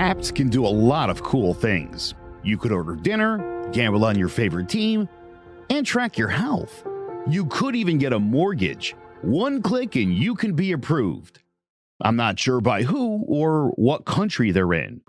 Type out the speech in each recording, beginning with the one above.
Apps can do a lot of cool things. You could order dinner, gamble on your favorite team, and track your health. You could even get a mortgage. One click and you can be approved. I'm not sure by who or what country they're in.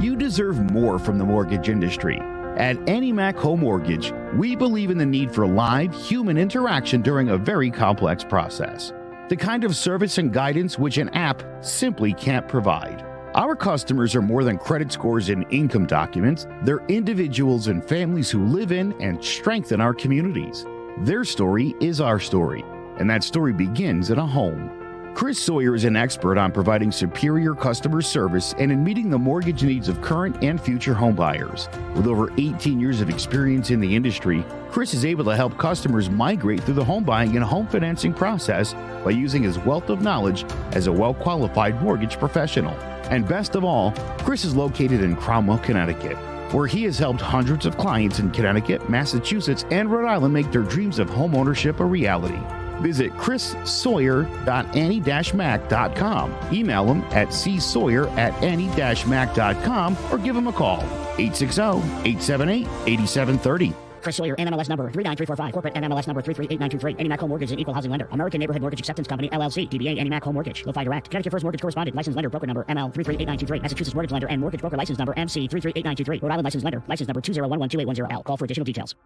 You deserve more from the mortgage industry. At AnyMac Home Mortgage, we believe in the need for live human interaction during a very complex process. The kind of service and guidance which an app simply can't provide. Our customers are more than credit scores and income documents. They're individuals and families who live in and strengthen our communities. Their story is our story, and that story begins in a home. Chris Sawyer is an expert on providing superior customer service and in meeting the mortgage needs of current and future homebuyers. With over 18 years of experience in the industry, Chris is able to help customers migrate through the home buying and home financing process by using his wealth of knowledge as a well-qualified mortgage professional. And best of all, Chris is located in Cromwell, Connecticut, where he has helped hundreds of clients in Connecticut, Massachusetts, and Rhode Island make their dreams of home ownership a reality. Visit chrissawyer.any-mac.com. Email him at csawyer@any-mac.com or give him a call, 860-878-8730. Chris Sawyer, NMLS number 39345, corporate NMLS number 338923. AnyMac Home Mortgage is an equal housing lender. American Neighborhood Mortgage Acceptance Company, LLC. DBA AnyMac Home Mortgage. Lo-Fi Direct. Connecticut First Mortgage Correspondent. License lender. Broker number ML 338923. Massachusetts Mortgage Lender and Mortgage Broker License number MC 338923. Rhode Island License Lender. License number 2011280L. Call for additional details.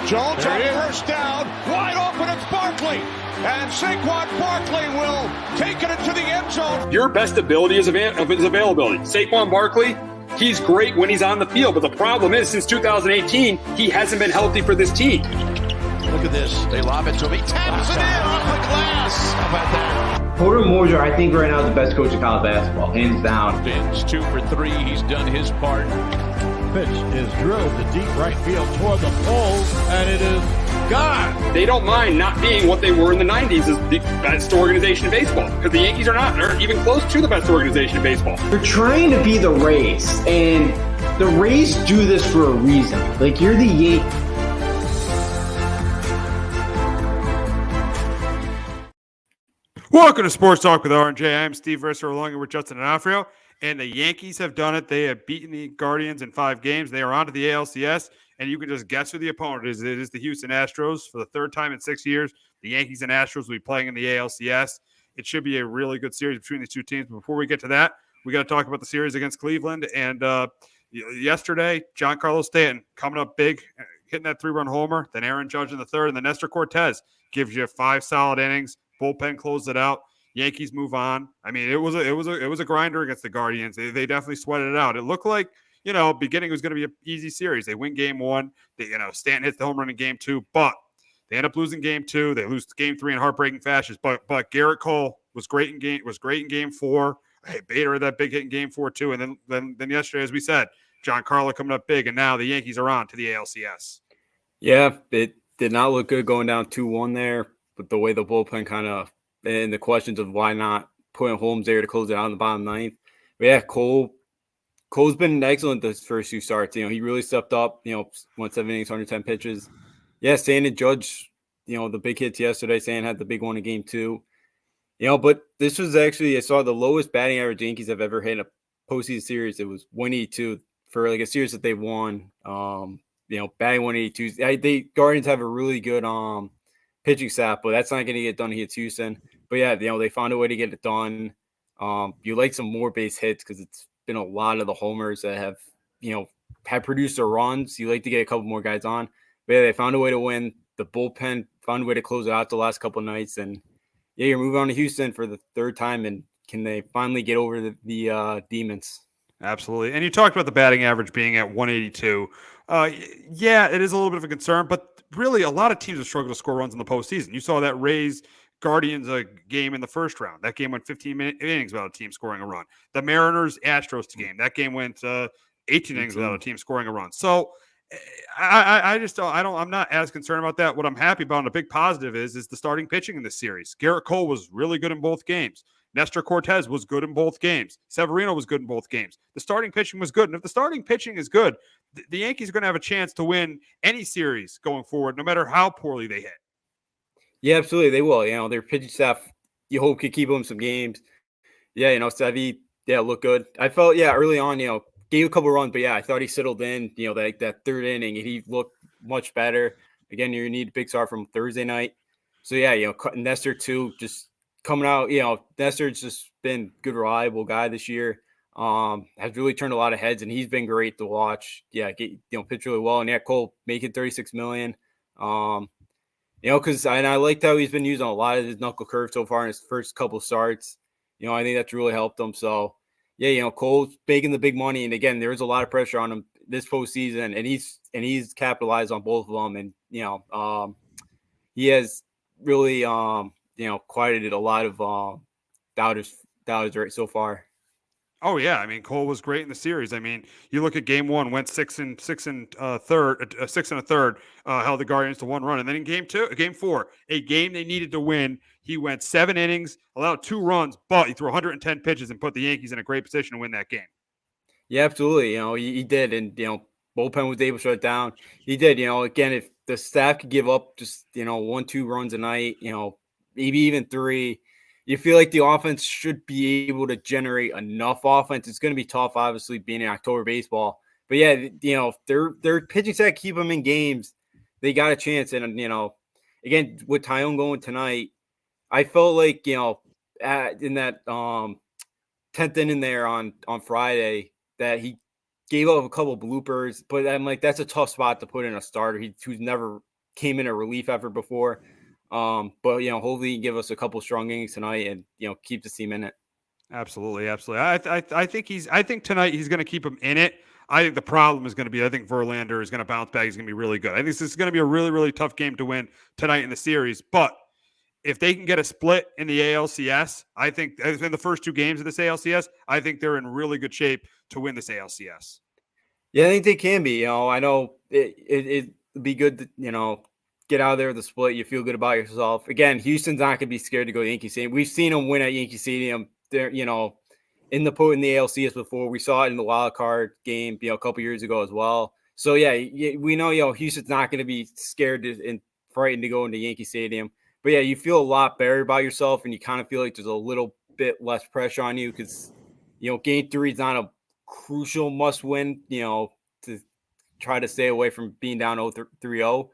Jones on first down. Wide open. It's Barkley. And Saquon Barkley will take it into the end zone. Your best ability is availability. Saquon Barkley, he's great when he's on the field, but the problem is since 2018, he hasn't been healthy for this team. Look at this. They lob it to him. He taps it in off the glass. How about that? Porter Moser, I think right now is the best coach in college basketball, hands down. Fins 2 for 3. He's done his part. Pitch is drilled to deep right field toward the pole, and it is gone. They don't mind not being what they were in the 90s as the best organization in baseball, because the Yankees aren't even close to the best organization in baseball. They're trying to be the Rays, and the Rays do this for a reason. Like, you're the Yankees. Welcome to Sports Talk with R&J. I'm Steve Risser along with Justin D'Onofrio, and the Yankees have done it. They have beaten the Guardians in 5 games. They are on to the ALCS, and you can just guess who the opponent is. It is the Houston Astros. For the 3rd time in 6 years, the Yankees and Astros will be playing in the ALCS. It should be a really good series between these two teams. But before we get to that, we got to talk about the series against Cleveland. And yesterday, Giancarlo Stanton coming up big, hitting that 3-run homer. Then Aaron Judge in the 3rd, and then Nestor Cortez gives you 5 solid innings. Bullpen closed it out. Yankees move on. I mean, it was a grinder against the Guardians. They definitely sweated it out. It looked like, beginning was going to be an easy series. They win game 1. Stanton hits the home run in game 2, but they end up losing game 2. They lose game 3 in heartbreaking fashion. But Garrett Cole was great in game 4. Hey, Bader had that big hit in game 4 too. And then yesterday, as we said, Giancarlo coming up big, and now the Yankees are on to the ALCS. Yeah, it did not look good going down 2-1 there, but the way the bullpen kind of and the questions of why not putting Holmes there to close it out in the bottom 9th. But yeah, Cole's been excellent this first 2 starts. He really stepped up, went 7 innings, 110 pitches. Yeah, Stan and Judge, the big hits yesterday. Stan had the big one in game 2. But this was actually, I saw the lowest batting average Yankees have ever hit in a postseason series. It was 182 for like a series that they've won. Batting 182. The Guardians have a really good pitching staff, but that's not going to get done against Houston. But yeah, they found a way to get it done. You like some more base hits because it's been a lot of the homers that have produced their runs. You like to get a couple more guys on. But yeah, they found a way to win. The bullpen found a way to close it out the last couple of nights. And yeah, you're moving on to Houston for the 3rd time. And can they finally get over the Demons? Absolutely. And you talked about the batting average being at 182. Yeah, it is a little bit of a concern, but really a lot of teams have struggled to score runs in the postseason. You saw that Rays Guardians game in the first round. That game went 15 innings without a team scoring a run. The Mariners Astros game. That game went 18 innings without a team scoring a run. So I'm not as concerned about that. What I'm happy about and a big positive is the starting pitching in this series. Garrett Cole was really good in both games. Nestor Cortez was good in both games. Severino was good in both games. The starting pitching was good. And if the starting pitching is good, the Yankees are going to have a chance to win any series going forward, no matter how poorly they hit. Yeah, absolutely. They will. Their pitching staff, you hope, could keep them some games. Yeah, Sevy, looked good. I felt early on, gave a couple runs, but I thought he settled in. That third inning, and he looked much better. Again, you need a big start from Thursday night. So Nestor too, just coming out. Nestor's just been good, reliable guy this year. Has really turned a lot of heads, and he's been great to watch. Pitch really well, and Cole making $36 million. Because I liked how he's been using a lot of his knuckle curve so far in his first couple starts. I think that's really helped him. So, Cole's making the big money, and again, there was a lot of pressure on him this postseason, and he's capitalized on both of them, and he has really quieted a lot of doubters right so far. Oh yeah, I mean Cole was great in the series. I mean, you look at Game 1, went 6 and a third, held the Guardians to 1 run, and then in Game 4, a game they needed to win, he went 7 innings, allowed 2 runs, but he threw 110 pitches and put the Yankees in a great position to win that game. Yeah, absolutely. He did, and bullpen was able to shut it down. He did. Again, if the staff could give up just 1-2 runs a night, maybe even 3. You feel like the offense should be able to generate enough offense. It's going to be tough, obviously, being in October baseball. But if their pitching staff keep them in games, they got a chance. And again, with Tyone going tonight, I felt like in that 10th inning there on Friday that he gave up a couple bloopers. But I'm like, that's a tough spot to put in a starter who's never came in a relief effort before. But hopefully he can give us a couple strong innings tonight and keep the team in it. Absolutely. I think tonight he's going to keep him in it. I think the problem is going to be, I think Verlander is going to bounce back. He's going to be really good. I think this is going to be a really, really tough game to win tonight in the series. But if they can get a split in the ALCS, I think in the first 2 games of this ALCS, I think they're in really good shape to win this ALCS. Yeah, I think they can be. I know it'd be good to, get out of there with the split. You feel good about yourself. Again, Houston's not going to be scared to go to Yankee Stadium. We've seen them win at Yankee Stadium. They're, in the ALCS before. We saw it in the wild card game, a couple years ago as well. So we know, Houston's not going to be scared and frightened to go into Yankee Stadium. But you feel a lot better about yourself, and you kind of feel like there's a little bit less pressure on you because, Game 3 is not a crucial must-win, to try to stay away from being down 3-0.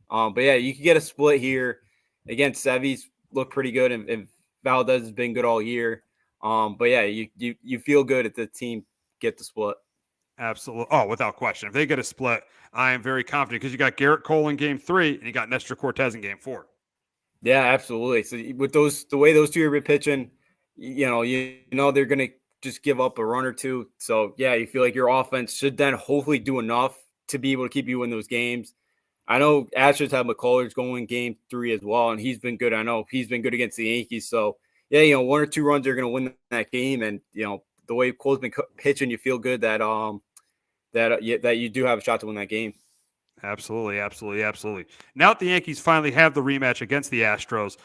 But you can get a split here. Again, Sevy's looked pretty good, and Valdez has been good all year. But you feel good if the team get the split. Absolutely. Oh, without question. If they get a split, I am very confident because you got Garrett Cole in Game 3 and you got Nestor Cortez in Game 4. Yeah, absolutely. So with the way those two are pitching, they're going to just give up a run or two. So you feel like your offense should then hopefully do enough to be able to keep you in those games. I know Astros have McCullers going Game 3 as well, and he's been good. I know he's been good against the Yankees. So, 1 or 2 runs are going to win that game. And, the way Cole's been pitching, you feel good that you do have a shot to win that game. Absolutely. Now that the Yankees finally have the rematch against the Astros,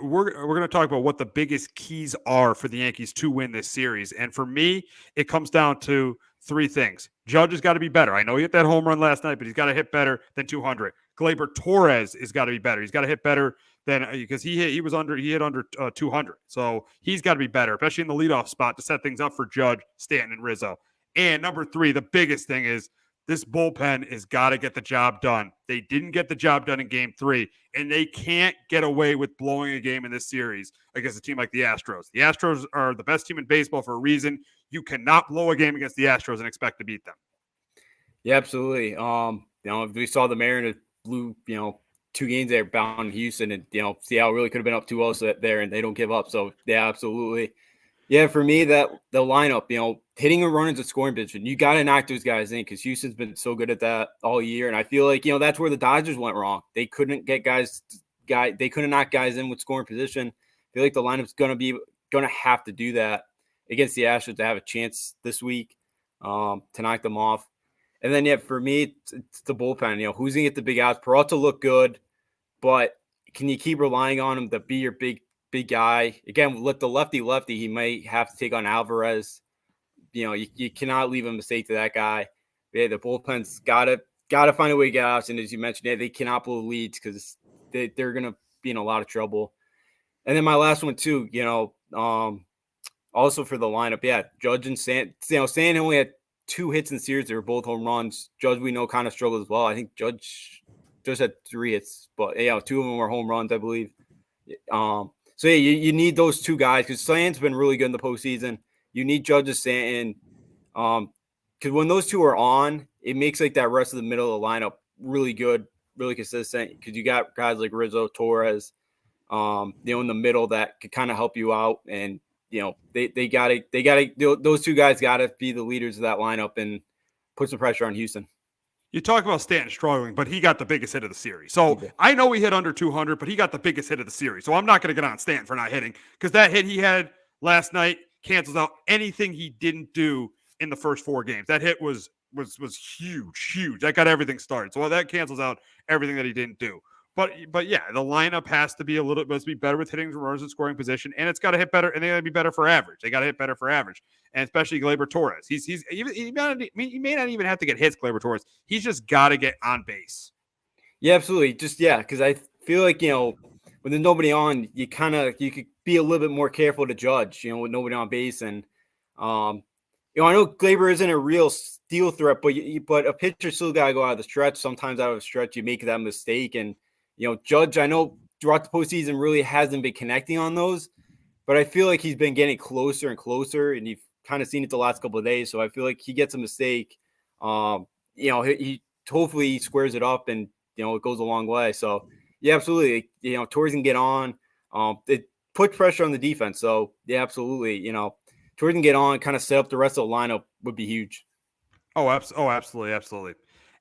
we're going to talk about what the biggest keys are for the Yankees to win this series. And for me, it comes down to 3 things. Judge has got to be better. I know he hit that home run last night, but he's got to hit better than 200. Gleyber Torres has got to be better. He's got to hit better than because he hit under 200. So he's got to be better, especially in the leadoff spot to set things up for Judge, Stanton, and Rizzo. And number 3, the biggest thing is this bullpen has got to get the job done. They didn't get the job done in Game 3, and they can't get away with blowing a game in this series against a team like the Astros. The Astros are the best team in baseball for a reason. You cannot blow a game against the Astros and expect to beat them. Yeah, absolutely. We saw the Mariners blew, 2 games there bound in Houston, and, Seattle really could have been up 2-0 there, and they don't give up. So, absolutely. Yeah, for me, that the lineup, hitting a run into scoring position, you got to knock those guys in because Houston's been so good at that all year. And I feel like, that's where the Dodgers went wrong. They couldn't get they couldn't knock guys in with scoring position. I feel like the lineup's going to have to do that against the Astros to have a chance this week to knock them off. And then, for me, it's the bullpen. Who's going to get the big outs? Peralta looked good, but can you keep relying on him to be your big guy? Again, with the lefty, he might have to take on Alvarez. You cannot leave a mistake to that guy. The bullpen's got to find a way to get out. And as you mentioned, they cannot blow leads because they're going to be in a lot of trouble. And then my last one too, also for the lineup, yeah, Judge and Stan only had 2 hits in the series. They were both home runs. Judge, we know, kind of struggled as well. I think Judge just had 3 hits, but 2 of them were home runs, I believe. So yeah, you need those 2 guys because Stanton's been really good in the postseason. You need Judge and Stanton, because when those 2 are on, it makes like that rest of the middle of the lineup really good, really consistent. Because you got guys like Rizzo, Torres, in the middle that could kind of help you out, and they gotta those 2 guys gotta be the leaders of that lineup and put some pressure on Houston. You talk about Stanton struggling, but he got the biggest hit of the series. So I know he hit under 200, but he got the biggest hit of the series. So I'm not going to get on Stanton for not hitting because that hit he had last night cancels out anything he didn't do in the first 4 games. That hit was huge. That got everything started. So that cancels out everything that he didn't do. But yeah, the lineup has to be must be better with hitting runners in scoring position, and it's got to hit better, and they got to be better for average. They got to hit better for average, and especially Gleyber Torres. He may not even have to get hits, Gleyber Torres. He's just got to get on base. Yeah, absolutely. Because I feel like when there's nobody on, you could be a little bit more careful to Judge, with nobody on base, and I know Gleyber isn't a real steal threat, but a pitcher still got to go out of the stretch. Sometimes out of the stretch, you make that mistake, and Judge, I know throughout the postseason really hasn't been connecting on those, but I feel like he's been getting closer and closer, and you've kind of seen it the last couple of days. So I feel like he gets a mistake. He hopefully he squares it up, and it goes a long way. So yeah, absolutely. Torres can get on. It put pressure on the defense. So yeah, absolutely. Torres can get on, kind of set up the rest of the lineup would be huge. Oh, absolutely.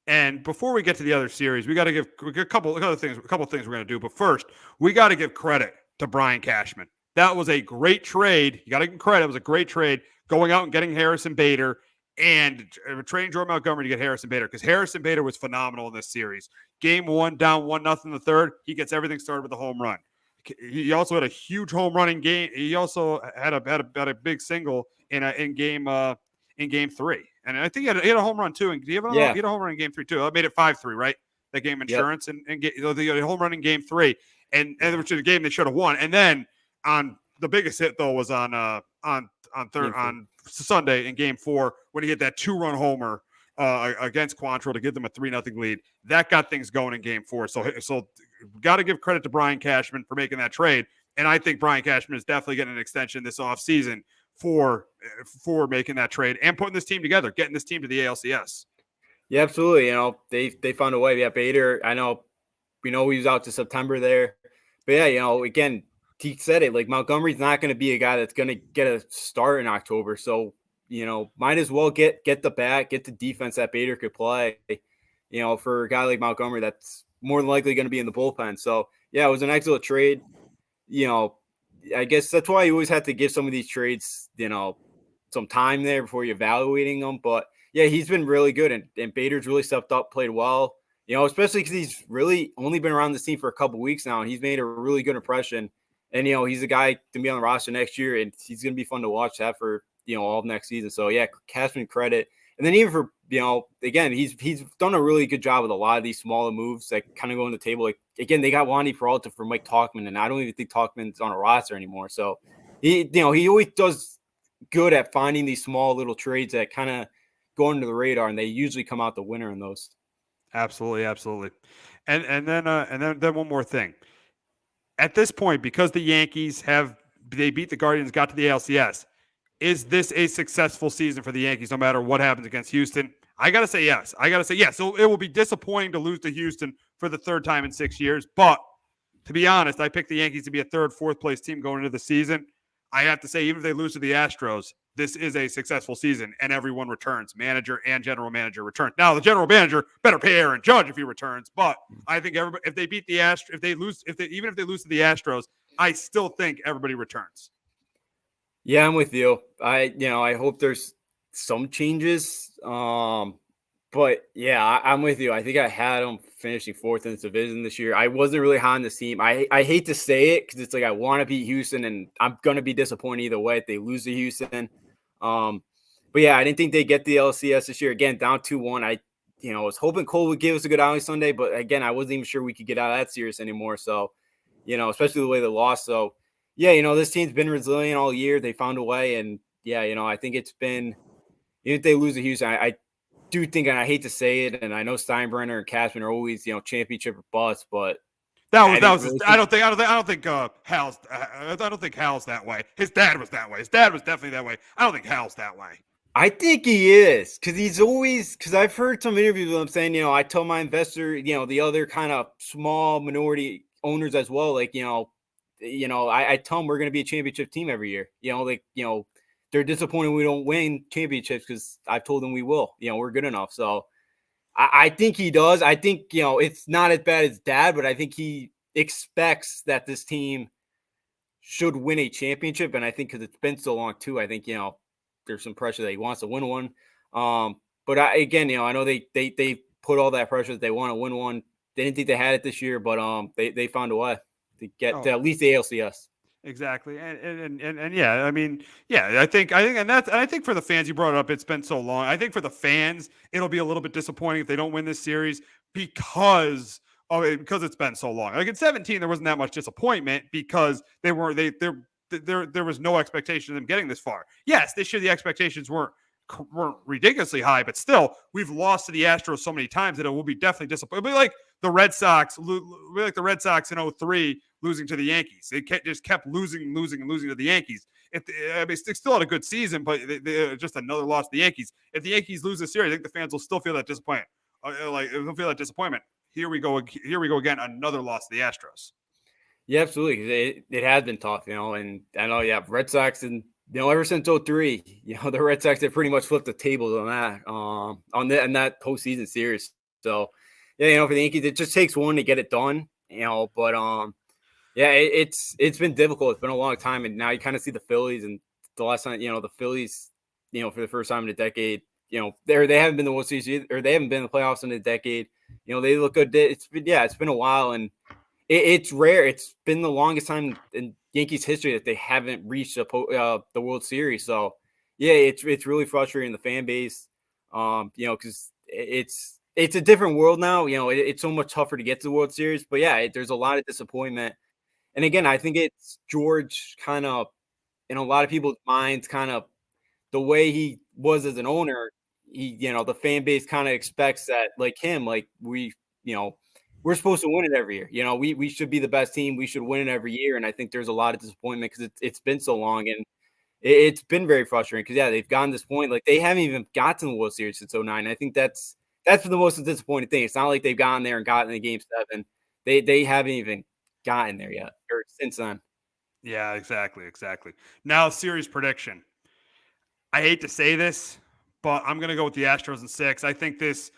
And before we get to the other series, we got to give a couple things we're going to do. But first, we got to give credit to Brian Cashman. That was a great trade. You got to give credit. It was a great trade going out and getting Harrison Bader and trading Jordan Montgomery to get Harrison Bader, because Harrison Bader was phenomenal in this series. Game 1, down 1-0 in the third. He gets everything started with a home run. He also had a huge home run in game. He also had a big single in game 3. And I think he had a home run too. And he had a home run in game 3 too. That made it 5-3, right? That game insurance and the home run in game 3, and which is a game they should have won. And then on the biggest hit though was on Sunday in game 4 when he hit that 2-run homer against Quantrill to give them a 3-0 lead. That got things going in game 4. So got to give credit to Brian Cashman for making that trade. And I think Brian Cashman is definitely getting an extension this offseason for making that trade and putting this team together, getting this team to the ALCS. Yeah, absolutely. They found a way. Yeah, Bader, I know, we know he was out to September there. But yeah, again, he said it, like Montgomery's not going to be a guy that's going to get a start in October. So, might as well get the bat, get the defense that Bader could play, for a guy like Montgomery that's more than likely going to be in the bullpen. So, yeah, it was an excellent trade. I guess that's why you always have to give some of these trades, some time there before you're evaluating them. But yeah, he's been really good, and Bader's really stepped up, played well, especially because he's really only been around this team for a couple weeks now, and he's made a really good impression. And, he's a guy to be on the roster next year, and he's going to be fun to watch that for, all of next season. So yeah, Cashman credit. And then even for, again, he's done a really good job with a lot of these smaller moves that kind of go on the table. Like, again, they got Wandy Peralta for Mike Tauchman, and I don't even think Tauchman's on a roster anymore. So he always does good at finding these small little trades that kind of go under the radar, and they usually come out the winner in those. Absolutely. And then one more thing. At this point, because the Yankees they beat the Guardians, got to the ALCS, is this a successful season for the Yankees no matter what happens against Houston? I got to say yes. So it will be disappointing to lose to Houston for the third time in 6 years. But to be honest, I picked the Yankees to be a third, fourth place team going into the season. I have to say, even if they lose to the Astros, this is a successful season, and everyone returns. Manager and general manager return. Now, the general manager better pay Aaron Judge if he returns. But I think everybody, if they beat the Astros, even if they lose to the Astros, I still think everybody returns. Yeah, I'm with you. I hope there's some changes. But yeah, I'm with you. I think I had them finishing 4th in this division this year. I wasn't really high on this team. I hate to say it because it's like I want to beat Houston, and I'm going to be disappointed either way if they lose to Houston. But yeah, I didn't think they'd get the LCS this year. Again, down 2-1. I was hoping Cole would give us a good outing Sunday, but again, I wasn't even sure we could get out of that series anymore. So, especially the way they lost. So, yeah, this team's been resilient all year. They found a way, and yeah, I think it's been, even if they lose to Houston, I do think, and I hate to say it, and I know Steinbrenner and Cashman are always, championship or bust, but I didn't really I think. don't think Hal's that way. His dad was that way. His dad was definitely that way. I don't think Hal's that way. I think he is, because I've heard some interviews with him saying, I tell my investor, the other kind of small minority owners as well, like, I tell them we're going to be a championship team every year. They're disappointed we don't win championships because I've told them we will. We're good enough. So I think he does. I think, it's not as bad as dad, but I think he expects that this team should win a championship. And I think because it's been so long too, I think, there's some pressure that he wants to win one. But I know they put all that pressure that they want to win one. They didn't think they had it this year, but they found a way to get to at least the ALCS. Exactly. And yeah, I mean, yeah, I think I think for the fans, you brought it up, it's been so long. I think for the fans, it'll be a little bit disappointing if they don't win this series because it's been so long. Like in 2017, there wasn't that much disappointment because there was no expectation of them getting this far. Yes, this year the expectations weren't ridiculously high, but still, we've lost to the Astros so many times that it will be definitely disappointing. It'll be like the Red Sox, in 2003 losing to the Yankees. They just kept losing to the Yankees. They still had a good season, but they just another loss to the Yankees. If the Yankees lose this series, I think the fans will still feel that disappointment. They'll feel that disappointment. Here we go again, another loss to the Astros. Yeah, absolutely. It has been tough, and I know, Red Sox, and ever since 2003, the Red Sox have pretty much flipped the tables on that, on that postseason series. So, yeah, for the Yankees, it just takes one to get it done, but yeah, it's been difficult. It's been a long time, and now you kind of see the Phillies, and the last time, the Phillies, for the first time in a decade, they haven't been the World Series, or they haven't been in the playoffs in a decade. They look good. It's been a while, and it's rare. It's been the longest time in Yankees history that they haven't reached the World Series. So, yeah, it's really frustrating the fan base, because it's a different world now. It's so much tougher to get to the World Series. But, yeah, there's a lot of disappointment. And, again, I think it's George kind of, in a lot of people's minds, kind of the way he was as an owner. The fan base kind of expects that, like him, like we're supposed to win it every year. We should be the best team. We should win it every year. And I think there's a lot of disappointment because it's been so long, and it's been very frustrating because, they've gotten this point. Like, they haven't even got to the World Series since 2009. I think that's the most disappointing thing. It's not like they've gotten there and gotten in Game 7. They haven't even gotten there yet, or since then. Yeah, exactly. Now, series prediction. I hate to say this, but I'm going to go with the Astros in 6. I think this,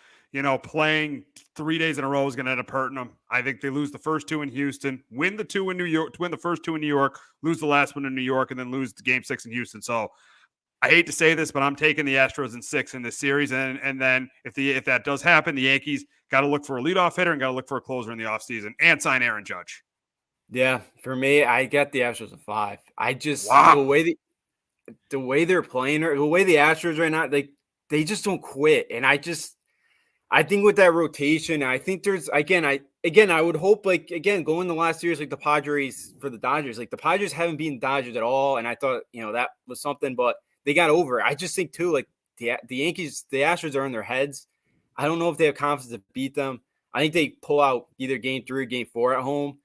playing 3 days in a row is going to end up hurting them. I think they lose the first 2 in Houston, win the 2 in New York, win the first 2 in New York, lose the last one in New York, and then lose the Game 6 in Houston. So I hate to say this, but I'm taking the Astros in 6 in this series. And then if that does happen, the Yankees got to look for a leadoff hitter and got to look for a closer in the offseason and sign Aaron Judge. Yeah, for me, I got the Astros in 5. I just the way they're playing, or the way the Astros right now, they just don't quit. And I think with that rotation, I think there's I would hope, going the last years, like the Padres for the Dodgers, like the Padres haven't beaten Dodgers at all. And I thought, that was something, but they got over it. I just think too, like the Yankees, the Astros are in their heads. I don't know if they have confidence to beat them. I think they pull out either Game 3 or Game 4 at home.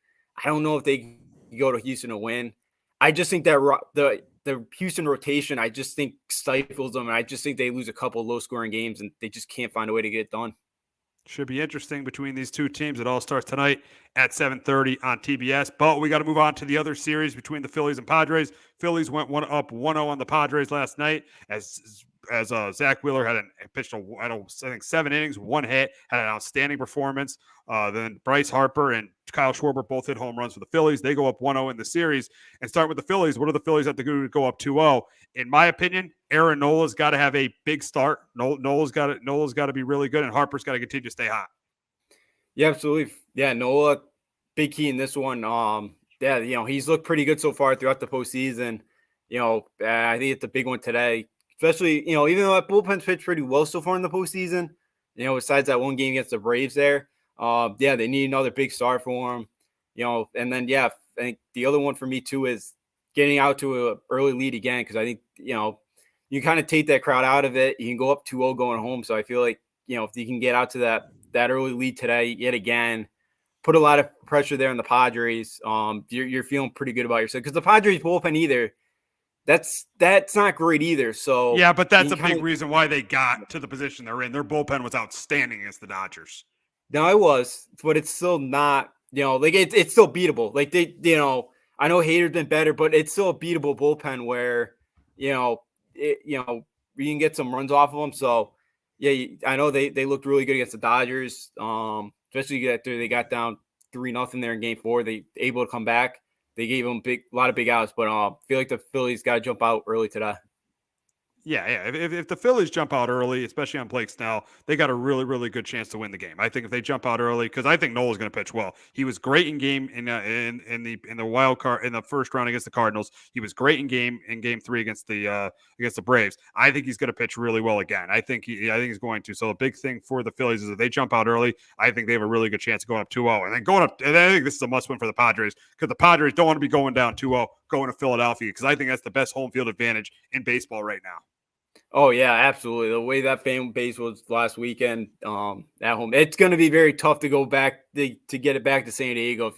I don't know if they go to Houston to win. I just think that the Houston rotation, I just think stifles them. And I just think they lose a couple low-scoring games, and they just can't find a way to get it done. Should be interesting between these two teams. It all starts tonight at 7:30 on TBS. But we got to move on to the other series between the Phillies and Padres. Phillies went 1-0 on the Padres last night as Zach Wheeler pitched I think 7 innings, 1 hit, had an outstanding performance. Then Bryce Harper and Kyle Schwarber both hit home runs for the Phillies. They go up 1-0 in the series. And start with the Phillies. What do the Phillies have to do to go up 2-0? In my opinion, Aaron Nola's got to have a big start. Nola's got to be really good, and Harper's got to continue to stay hot. Yeah, absolutely. Yeah, Nola, big key in this one. He's looked pretty good so far throughout the postseason. I think it's a big one today. Especially, even though that bullpen's pitched pretty well so far in the postseason, besides that one game against the Braves there, they need another big start for him, and then, I think the other one for me too is getting out to an early lead again, because I think, you kind of take that crowd out of it. You can go up 2-0 going home. So I feel like, if you can get out to that early lead today yet again, put a lot of pressure there on the Padres. You're feeling pretty good about yourself, because the Padres bullpen either, that's not great either. So yeah, but that's a big reason why they got to the position they're in. Their bullpen was outstanding against the Dodgers. No, it was, but it's still not, like it's still beatable. Like I know Hader's been better, but it's still a beatable bullpen where, we can get some runs off of them. So yeah, I know they looked really good against the Dodgers, especially after they got down 3-0 there in Game 4. They able to come back. They gave them a lot of big outs, but I feel like the Phillies got to jump out early today. Yeah. If the Phillies jump out early, especially on Blake Snell, they got a really, really good chance to win the game. I think if they jump out early, because I think Nola's going to pitch well. He was great in the wild card in the first round against the Cardinals. He was great in game 3 against the Braves. I think he's going to pitch really well again. I think he's going to. So the big thing for the Phillies is if they jump out early, I think they have a really good chance of going up 2-0. And then I think this is a must win for the Padres, because the Padres don't want to be going down 2-0 going to Philadelphia, because I think that's the best home field advantage in baseball right now. Oh yeah, absolutely. The way that fan base was last weekend at home, it's going to be very tough to go back to get it back to San Diego.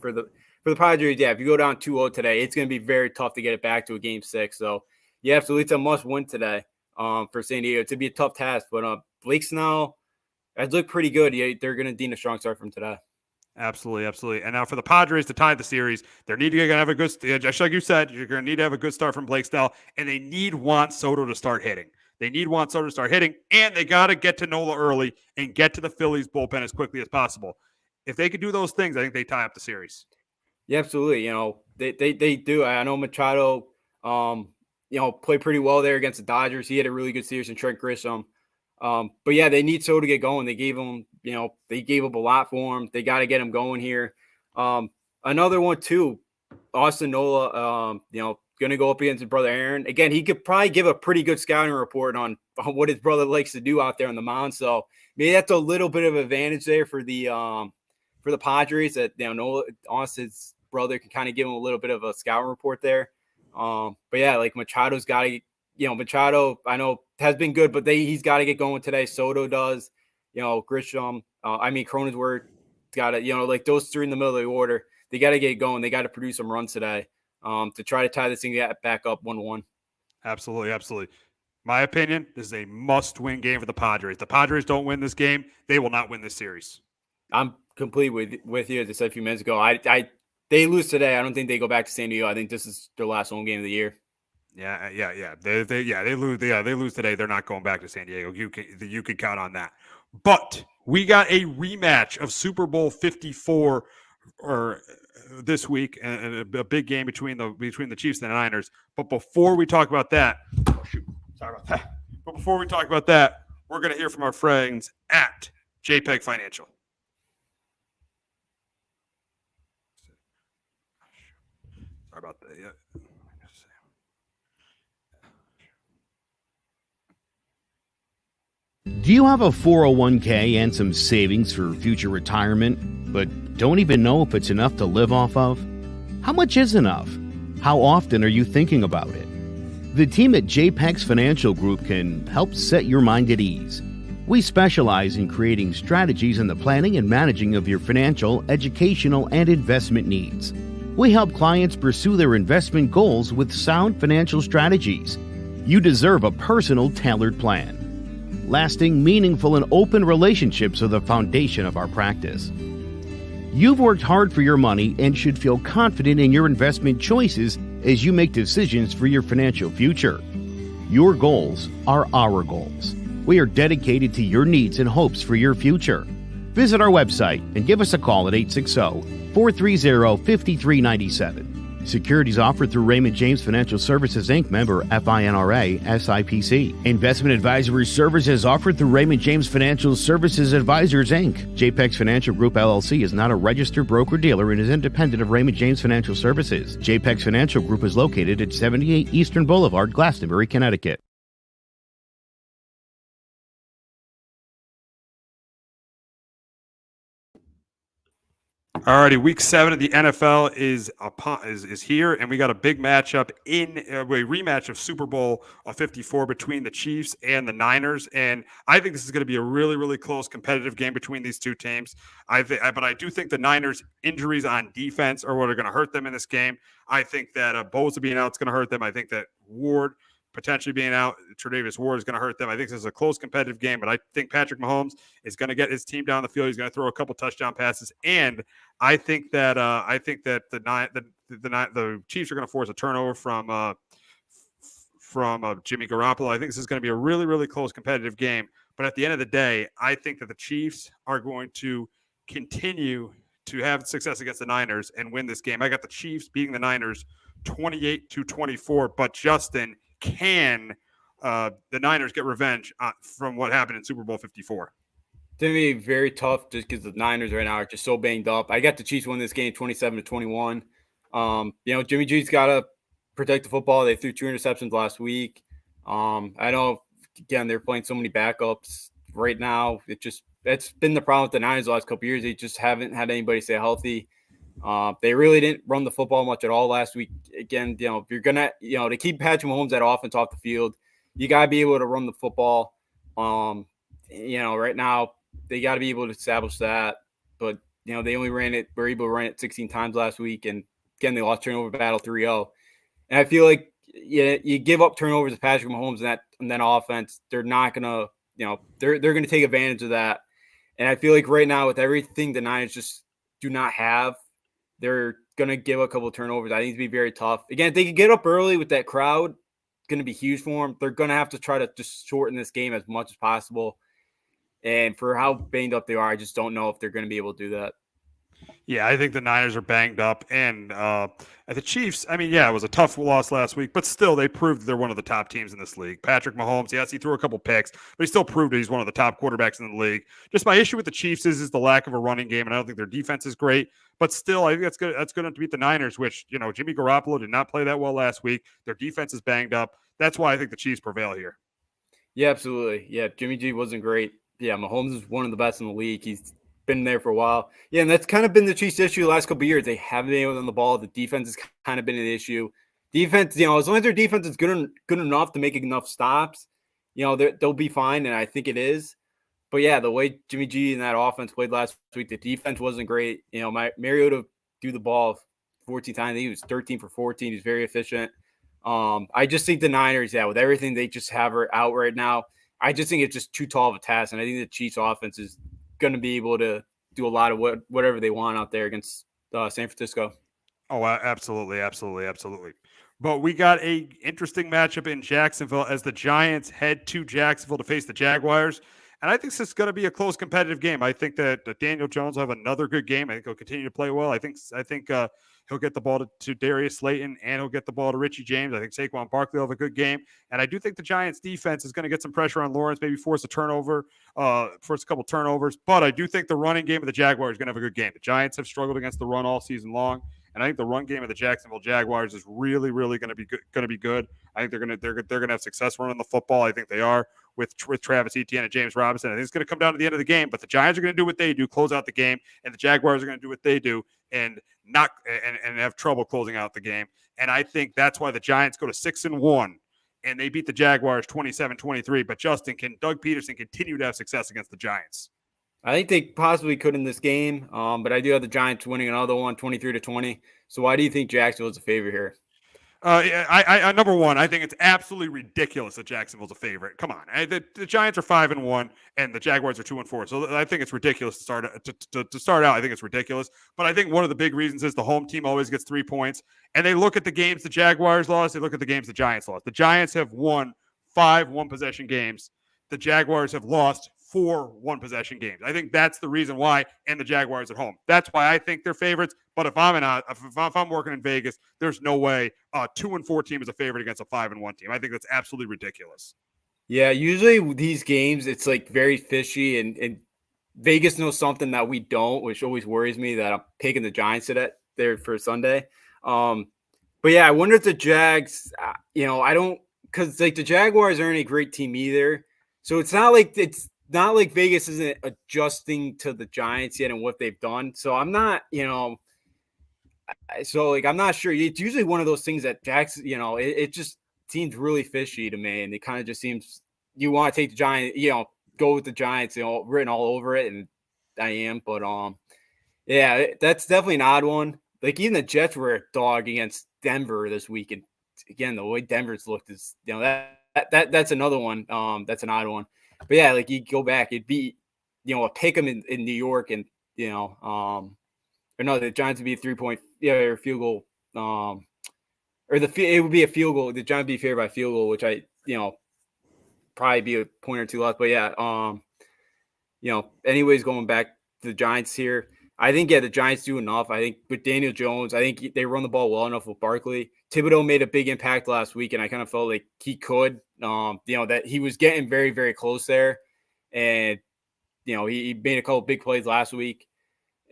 For the Padres, yeah, if you go down 2-0 today, it's going to be very tough to get it back to a Game 6. So yeah, absolutely, it's a must win today for San Diego. It's to be a tough task, but Blake Snell has looked pretty good. Yeah, they're going to need a strong start from today. Absolutely. And now for the Padres to tie the series, they're going to have a good, just like you said, you're going to need to have a good start from Blake Snell, and they need Juan Soto to start hitting. And they got to get to Nola early and get to the Phillies bullpen as quickly as possible. If they could do those things, I think they tie up the series. Yeah, absolutely. They do. I know Machado, played pretty well there against the Dodgers. He had a really good series in Trent Grisham. But yeah, they need Soto to get going. They gave him, they gave up a lot for him. They got to get him going here. Another one too, Austin Nola, going to go up against his brother Aaron. Again, he could probably give a pretty good scouting report on what his brother likes to do out there on the mound. So maybe that's a little bit of advantage there for the Padres, that Nola, Austin's brother, can kind of give him a little bit of a scouting report there. But yeah, like Machado's got to, Machado, I know, has been good, but he's got to get going today. Soto does, Grisham, Cronenworth got to, like those three in the middle of the order, they got to get going. They got to produce some runs today to try to tie this thing back up 1-1. Absolutely. My opinion, this is a must-win game for the Padres. The Padres don't win this game, they will not win this series. I'm completely with you, as I said a few minutes ago. They lose today. I don't think they go back to San Diego. I think this is their last home game of the year. Yeah. They lose. Yeah, they lose today. They're not going back to San Diego. You can count on that. But we got a rematch of Super Bowl 54 this week, and a big game between the Chiefs and the Niners. But before we talk about that, we're going to hear from our friends at JPEG Financial. Sorry about that. Yeah. Do you have a 401k and some savings for future retirement, but don't even know if it's enough to live off of? How much is enough? How often are you thinking about it? The team at JPEX Financial Group can help set your mind at ease. We specialize in creating strategies in the planning and managing of your financial, educational, and investment needs. We help clients pursue their investment goals with sound financial strategies. You deserve a personal, tailored plan. Lasting, meaningful, and open relationships are the foundation of our practice. You've worked hard for your money and should feel confident in your investment choices as you make decisions for your financial future. Your goals are our goals. We are dedicated to your needs and hopes for your future. Visit our website and give us a call at 860-430-5397. Securities offered through Raymond James Financial Services, Inc., member FINRA, SIPC. Investment advisory services offered through Raymond James Financial Services Advisors, Inc. JPEX Financial Group, LLC is not a registered broker-dealer and is independent of Raymond James Financial Services. JPEX Financial Group is located at 78 Eastern Boulevard, Glastonbury, Connecticut. Alrighty, week 7 of the NFL is here, and we got a big matchup in a rematch of Super Bowl 54 between the Chiefs and the Niners, and I think this is going to be a really, really close, competitive game between these two teams. But I do think the Niners' injuries on defense are what are going to hurt them in this game. I think that Bosa being out is going to hurt them. I think that Ward potentially being out, Tre'Davious Ward is going to hurt them. I think this is a close, competitive game, but I think Patrick Mahomes is going to get his team down the field. He's going to throw a couple touchdown passes, and I think that the Chiefs are going to force a turnover from Jimmy Garoppolo. I think this is going to be a really, really close, competitive game. But at the end of the day, I think that the Chiefs are going to continue to have success against the Niners and win this game. I got the Chiefs beating the Niners 28-24. But Justin, can the Niners get revenge from what happened in Super Bowl 54? It's going to be very tough just because the Niners right now are just so banged up. I got the Chiefs win this game 27-21. Jimmy G's got to protect the football. They threw 2 interceptions last week. I know, again, they're playing so many backups right now. That's been the problem with the Niners the last couple of years. They just haven't had anybody stay healthy. They really didn't run the football much at all last week. Again, if you're going to, to keep Patrick Mahomes that offense off the field, you got to be able to run the football. Right now they got to be able to establish that. But, they only were able to run it 16 times last week. And again, they lost turnover battle 3-0. And I feel like you give up turnovers to Patrick Mahomes and that offense, they're not going to, they're going to take advantage of that. And I feel like right now with everything the Niners just do not have, they're going to give a couple of turnovers. I think it's going to be very tough. Again, if they can get up early with that crowd, it's going to be huge for them. They're going to have to try to just shorten this game as much as possible. And for how banged up they are, I just don't know if they're going to be able to do that. Yeah, I think the Niners are banged up. And the Chiefs, it was a tough loss last week, but still they proved they're one of the top teams in this league. Patrick Mahomes, yes, he threw a couple picks, but he still proved that he's one of the top quarterbacks in the league. Just my issue with the Chiefs is the lack of a running game, and I don't think their defense is great. But still, I think that's good. That's good enough to beat the Niners, which, Jimmy Garoppolo did not play that well last week. Their defense is banged up. That's why I think the Chiefs prevail here. Yeah, absolutely. Yeah, Jimmy G wasn't great. Yeah, Mahomes is one of the best in the league. He's been there for a while. Yeah, and that's kind of been the Chiefs' issue the last couple of years. They haven't been able to run the ball. The defense has kind of been an issue. Defense, as long as their defense is good enough to make enough stops, they'll be fine, and I think it is. But yeah, the way Jimmy G and that offense played last week, the defense wasn't great. Mariota threw the ball 14 times. He was 13 for 14. He's very efficient. I just think the Niners, with everything they just have out right now, I just think it's just too tall of a task, and I think the Chiefs' offense is going to be able to do a lot of whatever they want out there against San Francisco. Oh, absolutely. But we got a interesting matchup in Jacksonville as the Giants head to Jacksonville to face the Jaguars. And I think this is going to be a close, competitive game. I think that Daniel Jones will have another good game. I think he'll continue to play well. I think he'll get the ball to Darius Slayton, and he'll get the ball to Richie James. I think Saquon Barkley will have a good game. And I do think the Giants defense is going to get some pressure on Lawrence, maybe force a couple turnovers. But I do think the running game of the Jaguars is going to have a good game. The Giants have struggled against the run all season long. And I think the run game of the Jacksonville Jaguars is really, really going to be good. I think they're going to have success running the football. I think they are with Travis Etienne and James Robinson. I think it's going to come down to the end of the game, but the Giants are going to do what they do, close out the game, and the Jaguars are going to do what they do and have trouble closing out the game. And I think that's why the Giants go to 6-1 and they beat the Jaguars 27-23. But Justin, can Doug Peterson continue to have success against the Giants? I think they possibly could in this game, but I do have the Giants winning another one, 23-20. So why do you think Jacksonville is a favorite here? I number one, I think it's absolutely ridiculous that Jacksonville's a favorite. Come on, the Giants are 5-1 and the Jaguars are 2-4. So I think it's ridiculous to start out. I think it's ridiculous, but I think one of the big reasons is the home team always gets 3 points. And they look at the games the Jaguars lost. They look at the games the Giants lost. The Giants have won 5 one-possession games. The Jaguars have lost 4 one-possession games. I think that's the reason why, and the Jaguars at home. That's why I think they're favorites. But if I'm working in Vegas, there's no way a 2-4 team is a favorite against a 5-1 team. I think that's absolutely ridiculous. Yeah, usually these games, it's like very fishy, and Vegas knows something that we don't, which always worries me that I'm picking the Giants at there for Sunday. But yeah, I wonder if the Jags, I don't, because like the Jaguars aren't a great team either. So it's not like not like Vegas isn't adjusting to the Giants yet and what they've done. So I'm not, I'm not sure. It's usually one of those things that Jackson, it just seems really fishy to me. And it kind of just seems you want to take the Giants, go with the Giants, written all over it. And I am, but yeah, that's definitely an odd one. Like even the Jets were a dog against Denver this week. And again, the way Denver's looked is, that's another one. That's an odd one. But yeah, like you go back, it'd be, a pick 'em in New York and, or no, the Giants would be a 3-point or field goal. It would be a field goal. The Giants would be favored by field goal, which probably be a point or two left. But yeah, anyways, going back to the Giants here, I think the Giants do enough. I think with Daniel Jones, I think they run the ball well enough with Barkley. Thibodeau made a big impact last week, and I kind of felt like he could, that he was getting very, very close there, and he made a couple big plays last week.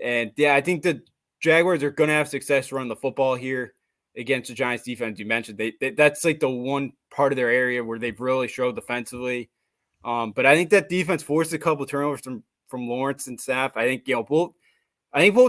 And yeah, I think the Jaguars are going to have success running the football here against the Giants defense. You mentioned that's like the one part of their area where they've really showed defensively. But I think that defense forced a couple of turnovers from Lawrence and staff. I think both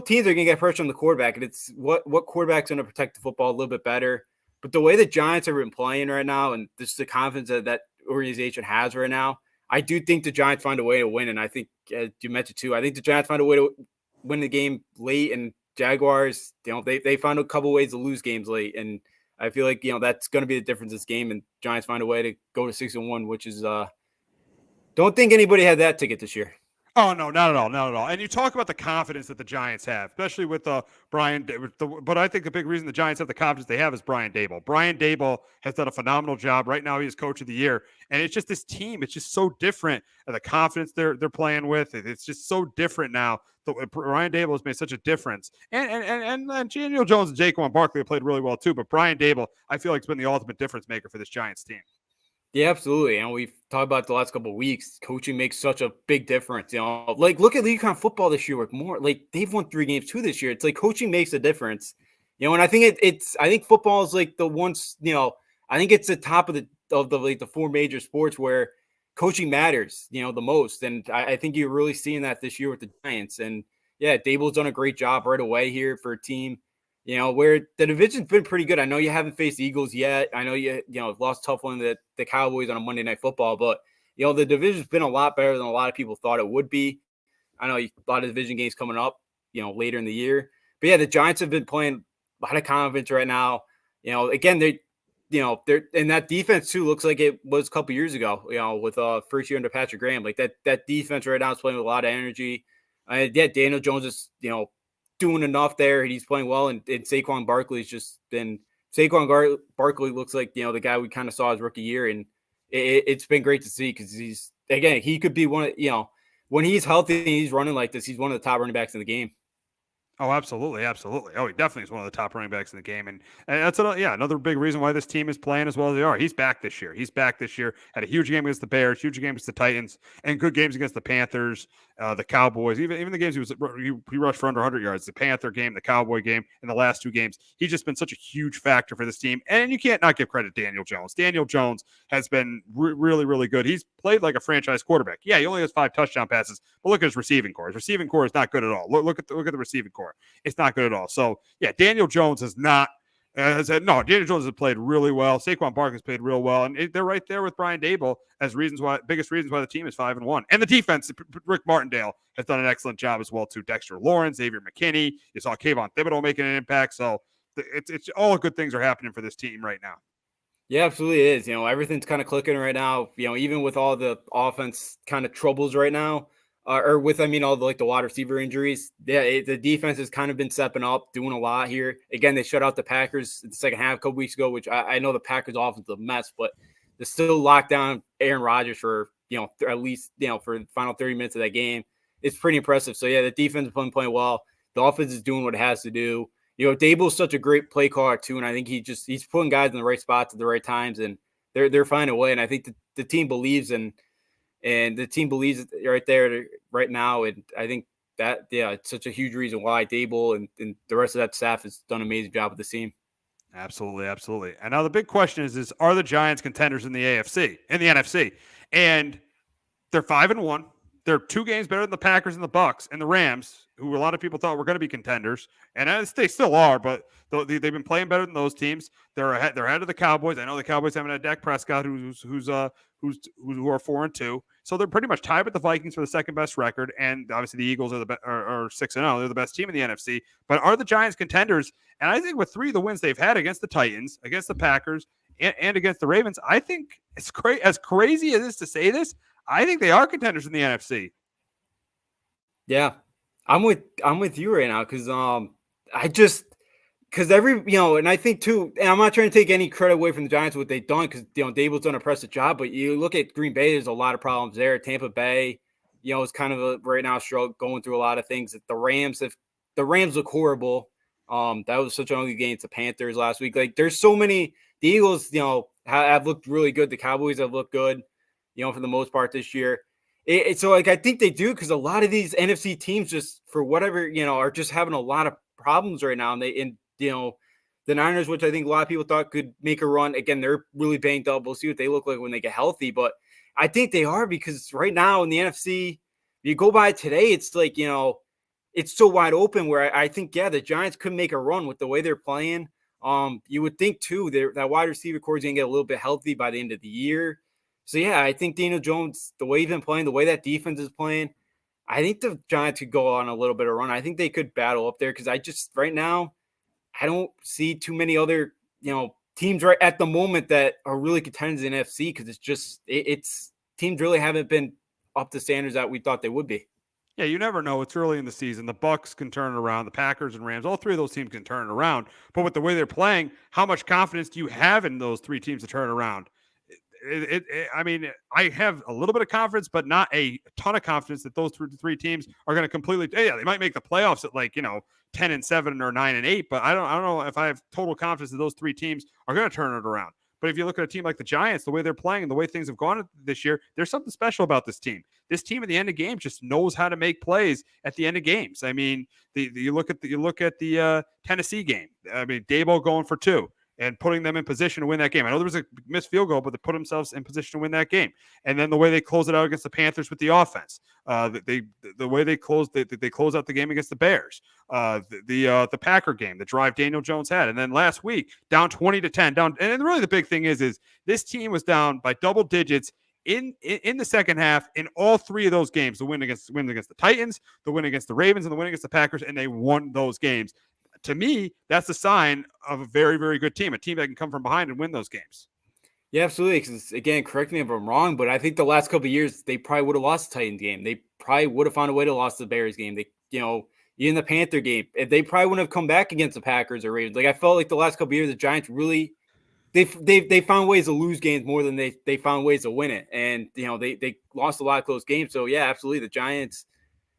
teams are going to get pressure on the quarterback, and it's what quarterback's going to protect the football a little bit better. But the way the Giants have been playing right now, and just the confidence that organization has right now, I do think the Giants find a way to win. And I think, as you mentioned too, I think the Giants find a way to win the game late, and Jaguars, they found a couple ways to lose games late, and I feel like that's going to be the difference in this game. And Giants find a way to go to 6-1, which is don't think anybody had that ticket this year. Oh, no, not at all. Not at all. And you talk about the confidence that the Giants have, especially with Brian. But I think the big reason the Giants have the confidence they have is Brian Daboll. Brian Daboll has done a phenomenal job. Right now, he is coach of the year. And it's just this team. It's just so different. The confidence they're playing with. It's just so different now. Brian Daboll has made such a difference. And Daniel Jones and Jaquan Barkley have played really well too. But Brian Daboll, I feel like, has been the ultimate difference maker for this Giants team. Yeah, absolutely. And we've talked about the last couple of weeks. Coaching makes such a big difference. Like look at UConn football this year with more. Like they've won 3 games too this year. It's like coaching makes a difference. And I think I think football is like the ones. I think it's the top of the 4 major sports where coaching matters. The most. And I think you're really seeing that this year with the Giants. And yeah, Daboll's done a great job right away here for a team. Where the division's been pretty good. I know you haven't faced the Eagles yet. I know you lost tough one to the Cowboys on a Monday Night Football, but the division's been a lot better than a lot of people thought it would be. I know a lot of division games coming up, later in the year. But yeah, the Giants have been playing a lot of confidence right now. Again, they're and that defense too looks like it was a couple years ago. With first year under Patrick Graham, like that defense right now is playing with a lot of energy. Yeah, Daniel Jones is doing enough there. He's playing well, and Saquon Barkley's just been Barkley looks like the guy we kind of saw his rookie year, and it's been great to see because he could be one of when he's healthy and he's running like this, he's one of the top running backs in the game. Oh, absolutely, absolutely. Oh, he definitely is one of the top running backs in the game, and that's another big reason why this team is playing as well as they are. He's back this year. Had a huge game against the Bears, huge game against the Titans, and good games against the Panthers, the Cowboys. Even the games he rushed for under 100 yards. The Panther game, the Cowboy game, in the last 2 games, he's just been such a huge factor for this team. And you can't not give credit to Daniel Jones. Daniel Jones has been really, really good. He's played like a franchise quarterback. Yeah, he only has 5 touchdown passes, but look at his receiving core. His receiving core is not good at all. Look at the receiving core. It's not good at all. So, yeah, Daniel Jones has not Daniel Jones has played really well. Saquon Barkley's played real well. And they're right there with Brian Daboll as biggest reasons why the team is 5-1. And the defense, Rick Martindale has done an excellent job as well, too. Dexter Lawrence, Xavier McKinney. You saw Kayvon Thibodeau making an impact. So, it's all good things are happening for this team right now. Yeah, absolutely it is. Everything's kind of clicking right now. Even with all the offense kind of troubles right now, all the wide receiver injuries. Yeah, the defense has kind of been stepping up, doing a lot here. Again, they shut out the Packers in the second half a couple weeks ago, which I know the Packers offense is a mess, but they still locked down Aaron Rodgers for at least for the final 30 minutes of that game. It's pretty impressive. So yeah, the defense is playing well. The offense is doing what it has to do. Daboll's such a great play caller too, and I think he's putting guys in the right spots at the right times, and they're finding a way. And I think the team believes and the team believes it right there right now. And I think that, it's such a huge reason why Daboll and the rest of that staff has done an amazing job with the team. Absolutely, absolutely. And now the big question is are the Giants contenders in the NFC? And they're 5-1. They're 2 games better than the Packers and the Bucks and the Rams, who a lot of people thought were going to be contenders, and they still are. But they've been playing better than those teams. They're ahead. They're ahead of the Cowboys. I know the Cowboys haven't had Dak Prescott, who are 4-2. So they're pretty much tied with the Vikings for the second best record, and obviously the Eagles are 6-0. They're the best team in the NFC. But are the Giants contenders? And I think with 3 of the wins they've had against the Titans, against the Packers, and against the Ravens, I think it's as crazy as it is to say this, I think they are contenders in the NFC. Yeah, I'm with you right now because and I think too, and I'm not trying to take any credit away from the Giants what they've done because Dable's done an impressive job, but you look at Green Bay, there's a lot of problems there. Tampa Bay, is kind of right now going through a lot of things. The Rams look horrible. That was such an ugly game to the Panthers last week. Like there's so many. The Eagles, have looked really good. The Cowboys have looked good, for the most part this year. So I think they do because a lot of these NFC teams just for whatever, are just having a lot of problems right now. And the Niners, which I think a lot of people thought could make a run. Again, they're really banged up. We'll see what they look like when they get healthy. But I think they are because right now in the NFC, you go by today, it's like, it's so wide open where I think, the Giants could make a run with the way they're playing. You would think too that wide receiver core is going to get a little bit healthy by the end of the year. So I think Daniel Jones, the way he's been playing, the way that defense is playing, I think the Giants could go on a little bit of run. I think they could battle up there because right now, I don't see too many other, teams right at the moment that are really contenders in NFC because it's teams really haven't been up to standards that we thought they would be. Yeah, you never know. It's early in the season. The Bucks can turn it around. The Packers and Rams, all 3 of those teams can turn it around. But with the way they're playing, how much confidence do you have in those 3 teams to turn it around? I mean, I have a little bit of confidence, but not a ton of confidence that those 3 teams are going to completely. Yeah, they might make the playoffs at 10-7 or 9-8, but I don't know if I have total confidence that those 3 teams are going to turn it around. But if you look at a team like the Giants, the way they're playing and the way things have gone this year, there's something special about this team. This team at the end of games just knows how to make plays at the end of games. I mean, you look at the Tennessee game. I mean, Dable going for 2. And putting them in position to win that game. I know there was a missed field goal, but they put themselves in position to win that game. And then the way they close it out against the Panthers with the offense, the way they closed out the game against the Bears, the Packer game, the drive Daniel Jones had, and then last week down 20-10, down. And really the big thing is this team was down by double digits in the second half in all 3 of those games. The win against the Titans, the win against the Ravens, and the win against the Packers, and they won those games. To me, that's a sign of a very, very good team, a team that can come from behind and win those games. Yeah, absolutely. Because again, correct me if I'm wrong, but I think the last couple of years they probably would have lost the Titans game. They probably would have found a way to lose the Bears game. They, even the Panther game, they probably wouldn't have come back against the Packers or Ravens. Like I felt like the last couple of years, the Giants really they found ways to lose games more than they found ways to win it, and they lost a lot of close games. So yeah, absolutely, the Giants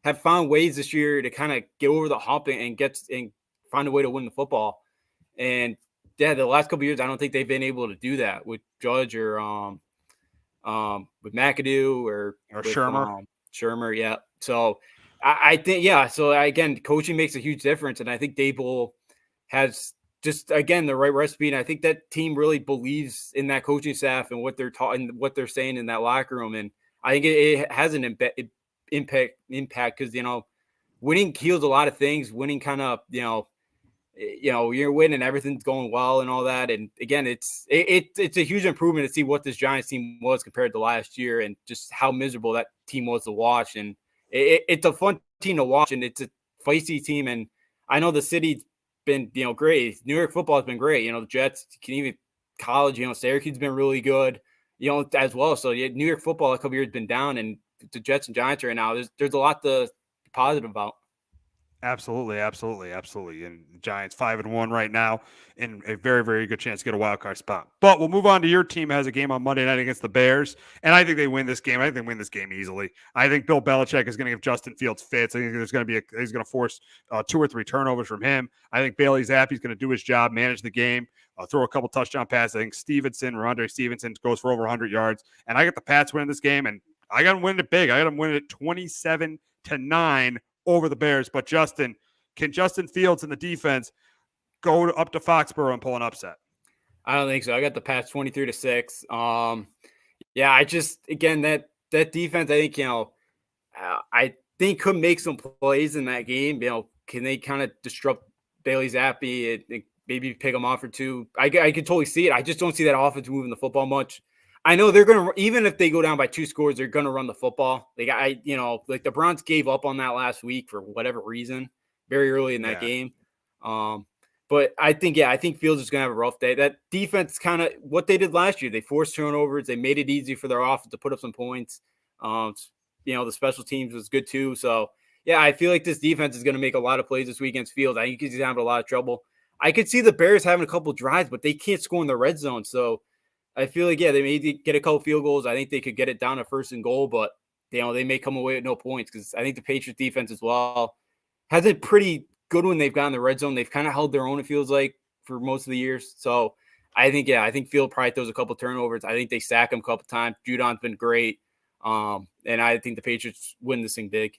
have found ways this year to kind of get over the hump and find a way to win the football. And the last couple of years, I don't think they've been able to do that with Judge or with McAdoo or with, Shermer. Yeah. So I think, so again, coaching makes a huge difference. And I think Dable has just, again, the right recipe. And I think that team really believes in that coaching staff and what they're taught and what they're saying in that locker room. And I think it has an impact because, winning heals a lot of things. Winning kind of, you're winning, everything's going well and all that. And again, it's a huge improvement to see what this Giants team was compared to last year and just how miserable that team was to watch. And it's a fun team to watch, and it's a feisty team. And I know the city's been, great. New York football has been great. The Jets can even college, Syracuse has been really good, as well. So New York football a couple years been down, and the Jets and Giants right now, there's a lot to be positive about. Absolutely. And the Giants 5-1 right now, and a very, very good chance to get a wild card spot. But we'll move on to your team has a game on Monday night against the Bears, and I think they win this game. I think they win this game easily. I think Bill Belichick is going to give Justin Fields fits. I think he's going to force 2 or 3 turnovers from him. I think Bailey Zappe's going to do his job, manage the game, throw a couple touchdown passes. I think Ramondre Stevenson goes for over 100 yards, and I got the Pats winning this game, and I got them winning it big. I got them winning it 27-9 over the Bears. But Justin, can Justin Fields and the defense go up to Foxborough and pull an upset? I don't think so. I got the Pats 23-6. I just, again, that defense, I think, I think could make some plays in that game. Can they kind of disrupt Bailey Zappi and maybe pick him off or two? I can totally see it. I just don't see that offense moving the football much. I know they're going to, even if they go down by 2 scores, they're going to run the football. Like the Browns gave up on that last week for whatever reason, very early in that game. But I think Fields is going to have a rough day. That defense kind of what they did last year. They forced turnovers. They made it easy for their offense to put up some points. The special teams was good too. So, yeah, I feel like this defense is going to make a lot of plays this week against Fields. I think he's going to have a lot of trouble. I could see the Bears having a couple drives, but they can't score in the red zone. So, I feel like, they may get a couple field goals. I think they could get it down to 1st and goal, but, they may come away with no points because I think the Patriots defense as well has been pretty good when they've gotten the red zone. They've kind of held their own, it feels like, for most of the years. So, I think Field probably throws a couple turnovers. I think they sack him a couple times. Judon's been great. And I think the Patriots win this thing big.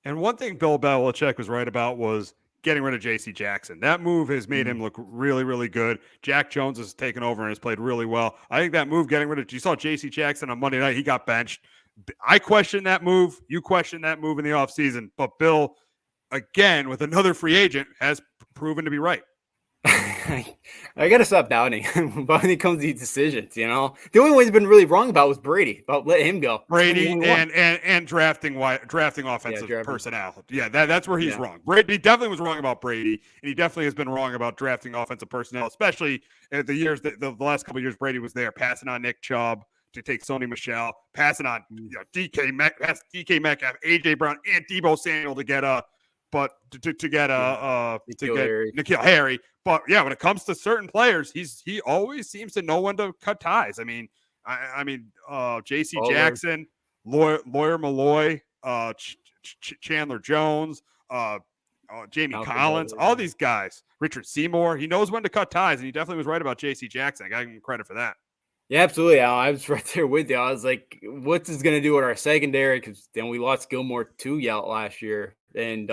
And one thing Bill Belichick was right about was getting rid of J.C. Jackson. That move has made him look really, really good. Jack Jones has taken over and has played really well. I think that move, getting rid of – you saw J.C. Jackson on Monday night. He got benched. I question that move. You question that move in the offseason. But Bill, again, with another free agent, has proven to be right. I got to stop doubting him when it comes to these decisions, The only one he's been really wrong about was Brady, about letting him go. Brady and drafting offensive personnel. Yeah, that's where he's wrong. Brady definitely was wrong about Brady, and he definitely has been wrong about drafting offensive personnel, especially the last couple of years Brady was there, passing on Nick Chubb to take Sony Michel, passing on DK Metcalf, AJ Brown, and Deebo Samuel to get N'Keal Harry. But yeah, when it comes to certain players, he always seems to know when to cut ties. I mean, J.C. Jackson, Lawyer Malloy, Chandler Jones, Jamie Collins, all these guys, Richard Seymour. He knows when to cut ties, and he definitely was right about J.C. Jackson. I got him credit for that. Yeah, absolutely. I was right there with you. I was like, what's this going to do with our secondary? Because then we lost Gilmore to Yelt last year. And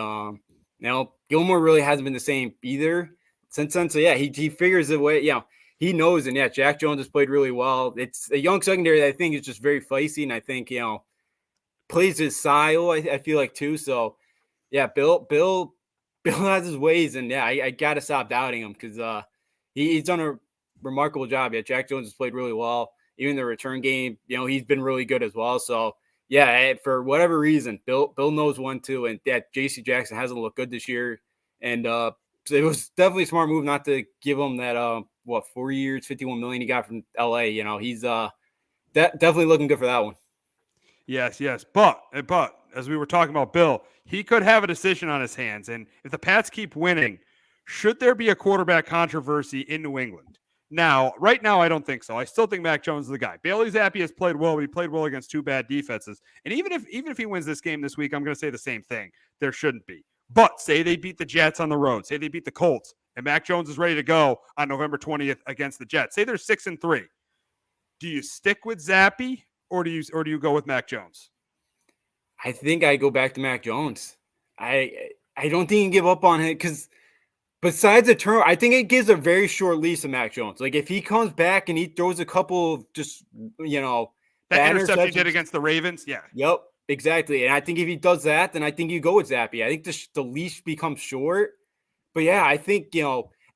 Gilmore really hasn't been the same either since then. So, yeah, he figures a way. He knows. And, Jack Jones has played really well. It's a young secondary that I think is just very feisty. And I think, plays his style, I feel like, too. So, yeah, Bill has his ways. And, I got to stop doubting him because he's done a remarkable job. Jack Jones has played really well. Even the return game, he's been really good as well. So, for whatever reason, Bill knows one too. And J.C. Jackson hasn't looked good this year. And so it was definitely a smart move not to give him that 4 years, $51 million he got from L.A. He's definitely looking good for that one. Yes. But as we were talking about Bill, he could have a decision on his hands. And if the Pats keep winning, should there be a quarterback controversy in New England? Now, right now, I don't think so. I still think Mac Jones is the guy. Bailey Zappi has played well, but he played well against 2 bad defenses. And even if he wins this game this week, I'm going to say the same thing. There shouldn't be. But say they beat the Jets on the road. Say they beat the Colts, and Mac Jones is ready to go on November 20th against the Jets. Say they're 6-3. Do you stick with Zappi or do you go with Mac Jones? I think I go back to Mac Jones. I don't think you can give up on him because. Besides the turn, I think it gives a very short leash to Mac Jones. Like if he comes back and he throws a couple of just, that interception he did against the Ravens. Yeah. Yep, exactly. And I think if he does that, then I think you go with Zappi. I think the leash becomes short. But I think,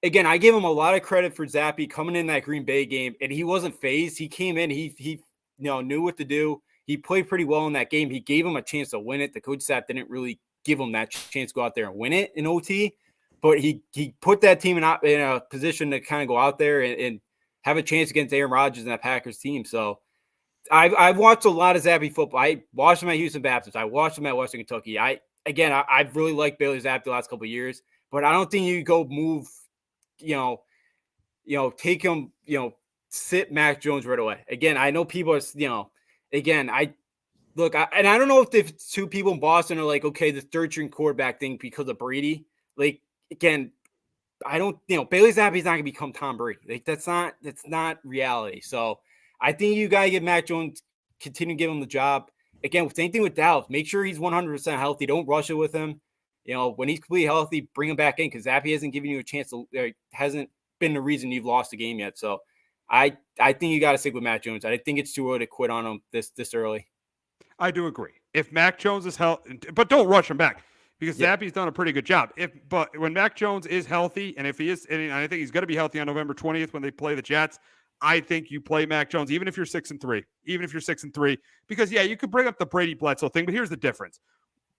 again, I give him a lot of credit for Zappi coming in that Green Bay game, and he wasn't phased. He came in, he knew what to do. He played pretty well in that game. He gave him a chance to win it. The coach staff didn't really give him that chance to go out there and win it in OT. But he put that team in a position to kind of go out there and have a chance against Aaron Rodgers and that Packers team. So I've watched a lot of Zappi football. I watched him at Houston Baptist. I watched him at Western Kentucky. I've really liked Bailey Zappi the last couple of years. But I don't think you go move, take him, sit Mac Jones right away. Again, I know people are, I don't know if the 2 people in Boston are like, okay, the 3rd-string quarterback thing because of Brady. Like, again, I don't, Bailey Zappi's not going to become Tom Brady. Like, that's not reality. So I think you got to give Mac Jones, continue to give him the job. Again, same thing with Dallas. Make sure he's 100% healthy. Don't rush it with him. When he's completely healthy, bring him back in because Zappi hasn't given you a chance to, hasn't been the reason you've lost the game yet. So I think you got to stick with Mac Jones. I think it's too early to quit on him this early. I do agree. If Mac Jones is healthy, but don't rush him back because Yeah. Zappy's done a pretty good job. But when Mac Jones is healthy, and if he is, and I think he's going to be healthy on November 20th when they play the Jets, I think you play Mac Jones, even if you're 6-3, because you could bring up the Brady Bledsoe thing, but here's the difference.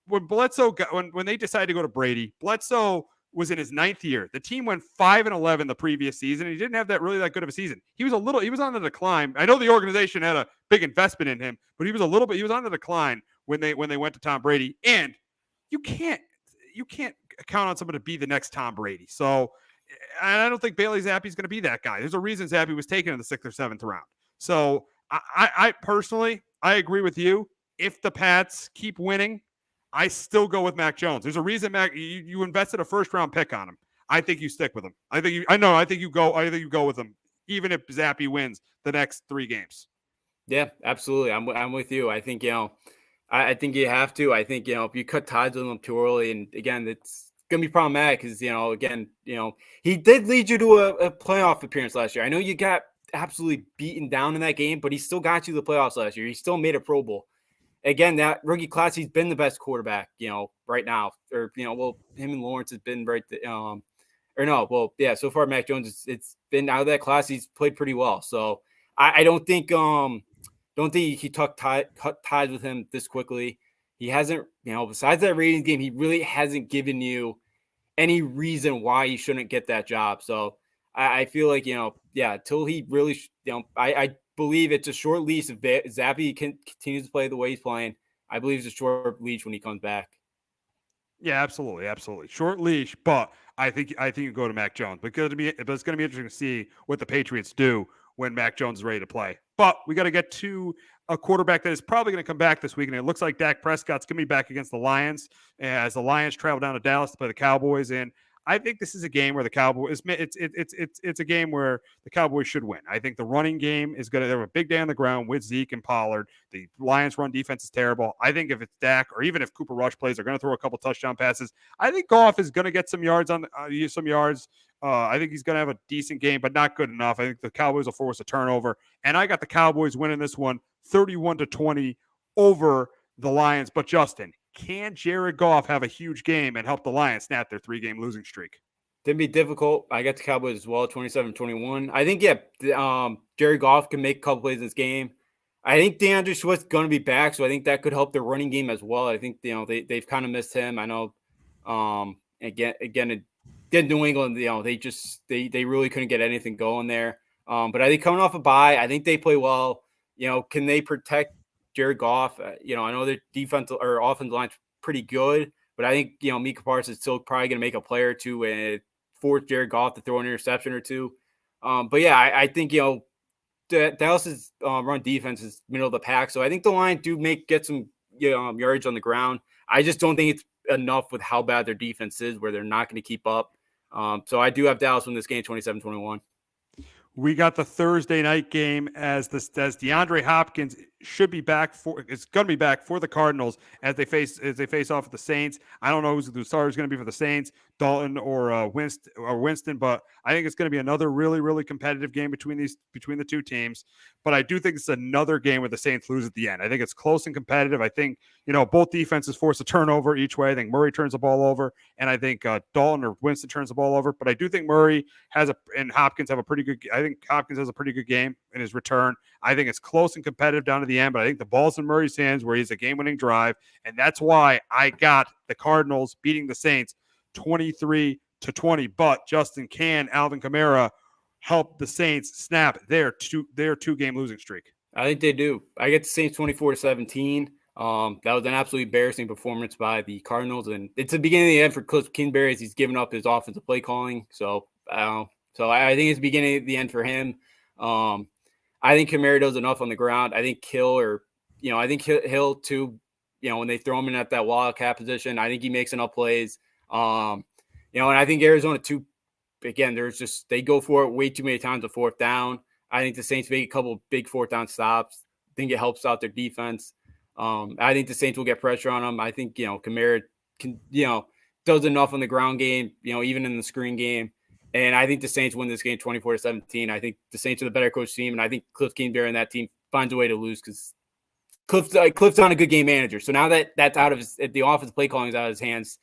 When Bledsoe when they decided to go to Brady, Bledsoe was in his 9th year. The team went 5-11 the previous season. And he didn't have that good of a season. He was on the decline. I know the organization had a big investment in him, but he was on the decline when they went to Tom Brady. And you can't count on someone to be the next Tom Brady. So, and I don't think Bailey Zappe's going to be that guy. There's a reason Zappe was taken in the 6th or 7th round. So I personally, I agree with you. If the Pats keep winning, I still go with Mac Jones. There's a reason you invested a 1st-round pick on him. I think you stick with him. I think you go with him, even if Zappe wins the next 3 games. Yeah, absolutely. I'm with you. I think, I think you have to. I think, if you cut ties with him too early, and again, it's going to be problematic because, he did lead you to a playoff appearance last year. I know you got absolutely beaten down in that game, but he still got you to the playoffs last year. He still made a Pro Bowl. Again, that rookie class, he's been the best quarterback, right now. Or, him and Lawrence has been so far Mac Jones, it's been out of that class. He's played pretty well. So I don't think he cut ties with him this quickly. He hasn't, besides that ratings game, he really hasn't given you any reason why he shouldn't get that job. So I feel like, till he really, I believe it's a short leash. If Zappe continues to play the way he's playing, I believe it's a short leash when he comes back. Yeah, absolutely. Short leash, but I think you go to Mac Jones because it's going to be interesting to see what the Patriots do when Mac Jones is ready to play. But we got to get to a quarterback that is probably going to come back this week, and it looks like Dak Prescott's going to be back against the Lions as the Lions travel down to Dallas to play the Cowboys. And I think this is a game where the Cowboys it's a game where the Cowboys should win. I think the running game is going to have a big day on the ground with Zeke and Pollard. The Lions run defense is terrible. I think if it's Dak or even if Cooper Rush plays, they're going to throw a couple touchdown passes. I think Goff is going to get some yards I think he's going to have a decent game, but not good enough. I think the Cowboys will force a turnover, and I got the Cowboys winning this one 31-20 over the Lions. But Justin, can Jared Goff have a huge game and help the Lions snap their 3-game losing streak? Didn't be difficult. I got the Cowboys as well, 27-21. I think, Jared Goff can make a couple plays in this game. I think DeAndre Swift's going to be back, so I think that could help the running game as well. I think, they've kind of missed him. I know, again, New England, they really couldn't get anything going there. But I think coming off a bye, I think they play well. Can they protect Jared Goff? I know their defense or offensive line's pretty good, but I think, Micah Parsons is still probably going to make a play or two and force Jared Goff to throw an interception or two. I think, Dallas's run defense is middle of the pack. So I think the Lions do get some yardage on the ground. I just don't think it's enough with how bad their defense is where they're not going to keep up. So I do have Dallas win this game 27-21. We got the Thursday night game as DeAndre Hopkins is going to be back for the Cardinals as they face off with the Saints. I don't know who the starter is going to be for the Saints, Dalton or Winston, but I think it's going to be another really, really competitive game between the two teams. But I do think it's another game where the Saints lose at the end. I think it's close and competitive. I think, both defenses force a turnover each way. I think Murray turns the ball over, and I think Dalton or Winston turns the ball over. But I do think Murray and Hopkins have a pretty good. I think Hopkins has a pretty good game in his return. I think it's close and competitive down to the end, but I think the ball's in Murray's hands where he's a game-winning drive, and that's why I got the Cardinals beating the Saints 23-20. But Justin, can Alvin Kamara help the Saints snap their two-game losing streak? I think they do. I get the Saints 24-17. That was an absolutely embarrassing performance by the Cardinals, and it's the beginning of the end for Cliff Kingsbury as he's given up his offensive play calling. So I think it's the beginning of the end for him. I think Kamara does enough on the ground. I think Hill too, when they throw him in at that wildcat position, I think he makes enough plays. And I think Arizona too, again, they go for it way too many times on 4th down. I think the Saints make a couple of big 4th down stops. I think it helps out their defense. I think the Saints will get pressure on them. I think, Kamara can, does enough on the ground game, even in the screen game. And I think the Saints win this game 24-17. I think the Saints are the better coach team, and I think Cliff Kingsbury and that team finds a way to lose because Cliff's not a good game manager. So now that that's out of the offensive play calling is out of his hands,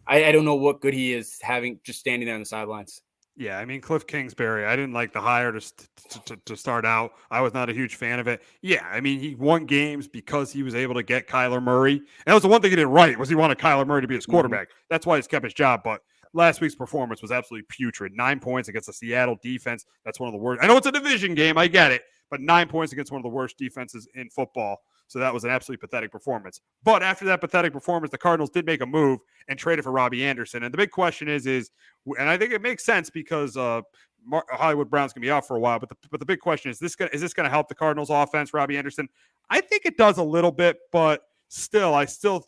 I don't know what good he is having just standing there on the sidelines. Yeah, I mean, Cliff Kingsbury, I didn't like the hire to start out. I was not a huge fan of it. Yeah, I mean, he won games because he was able to get Kyler Murray. And that was the one thing he did right was he wanted Kyler Murray to be his quarterback. That's why he's kept his job. But last week's performance was absolutely putrid. 9 points against the Seattle defense. That's one of the worst. I know it's a division game. I get it. But 9 points against one of the worst defenses in football. So that was an absolutely pathetic performance. But after that pathetic performance, the Cardinals did make a move and traded for Robbie Anderson. And the big question is, and I think it makes sense because Hollywood Brown's going to be out for a while. But the big question is this going to help the Cardinals offense, Robbie Anderson? I think it does a little bit, but still, I still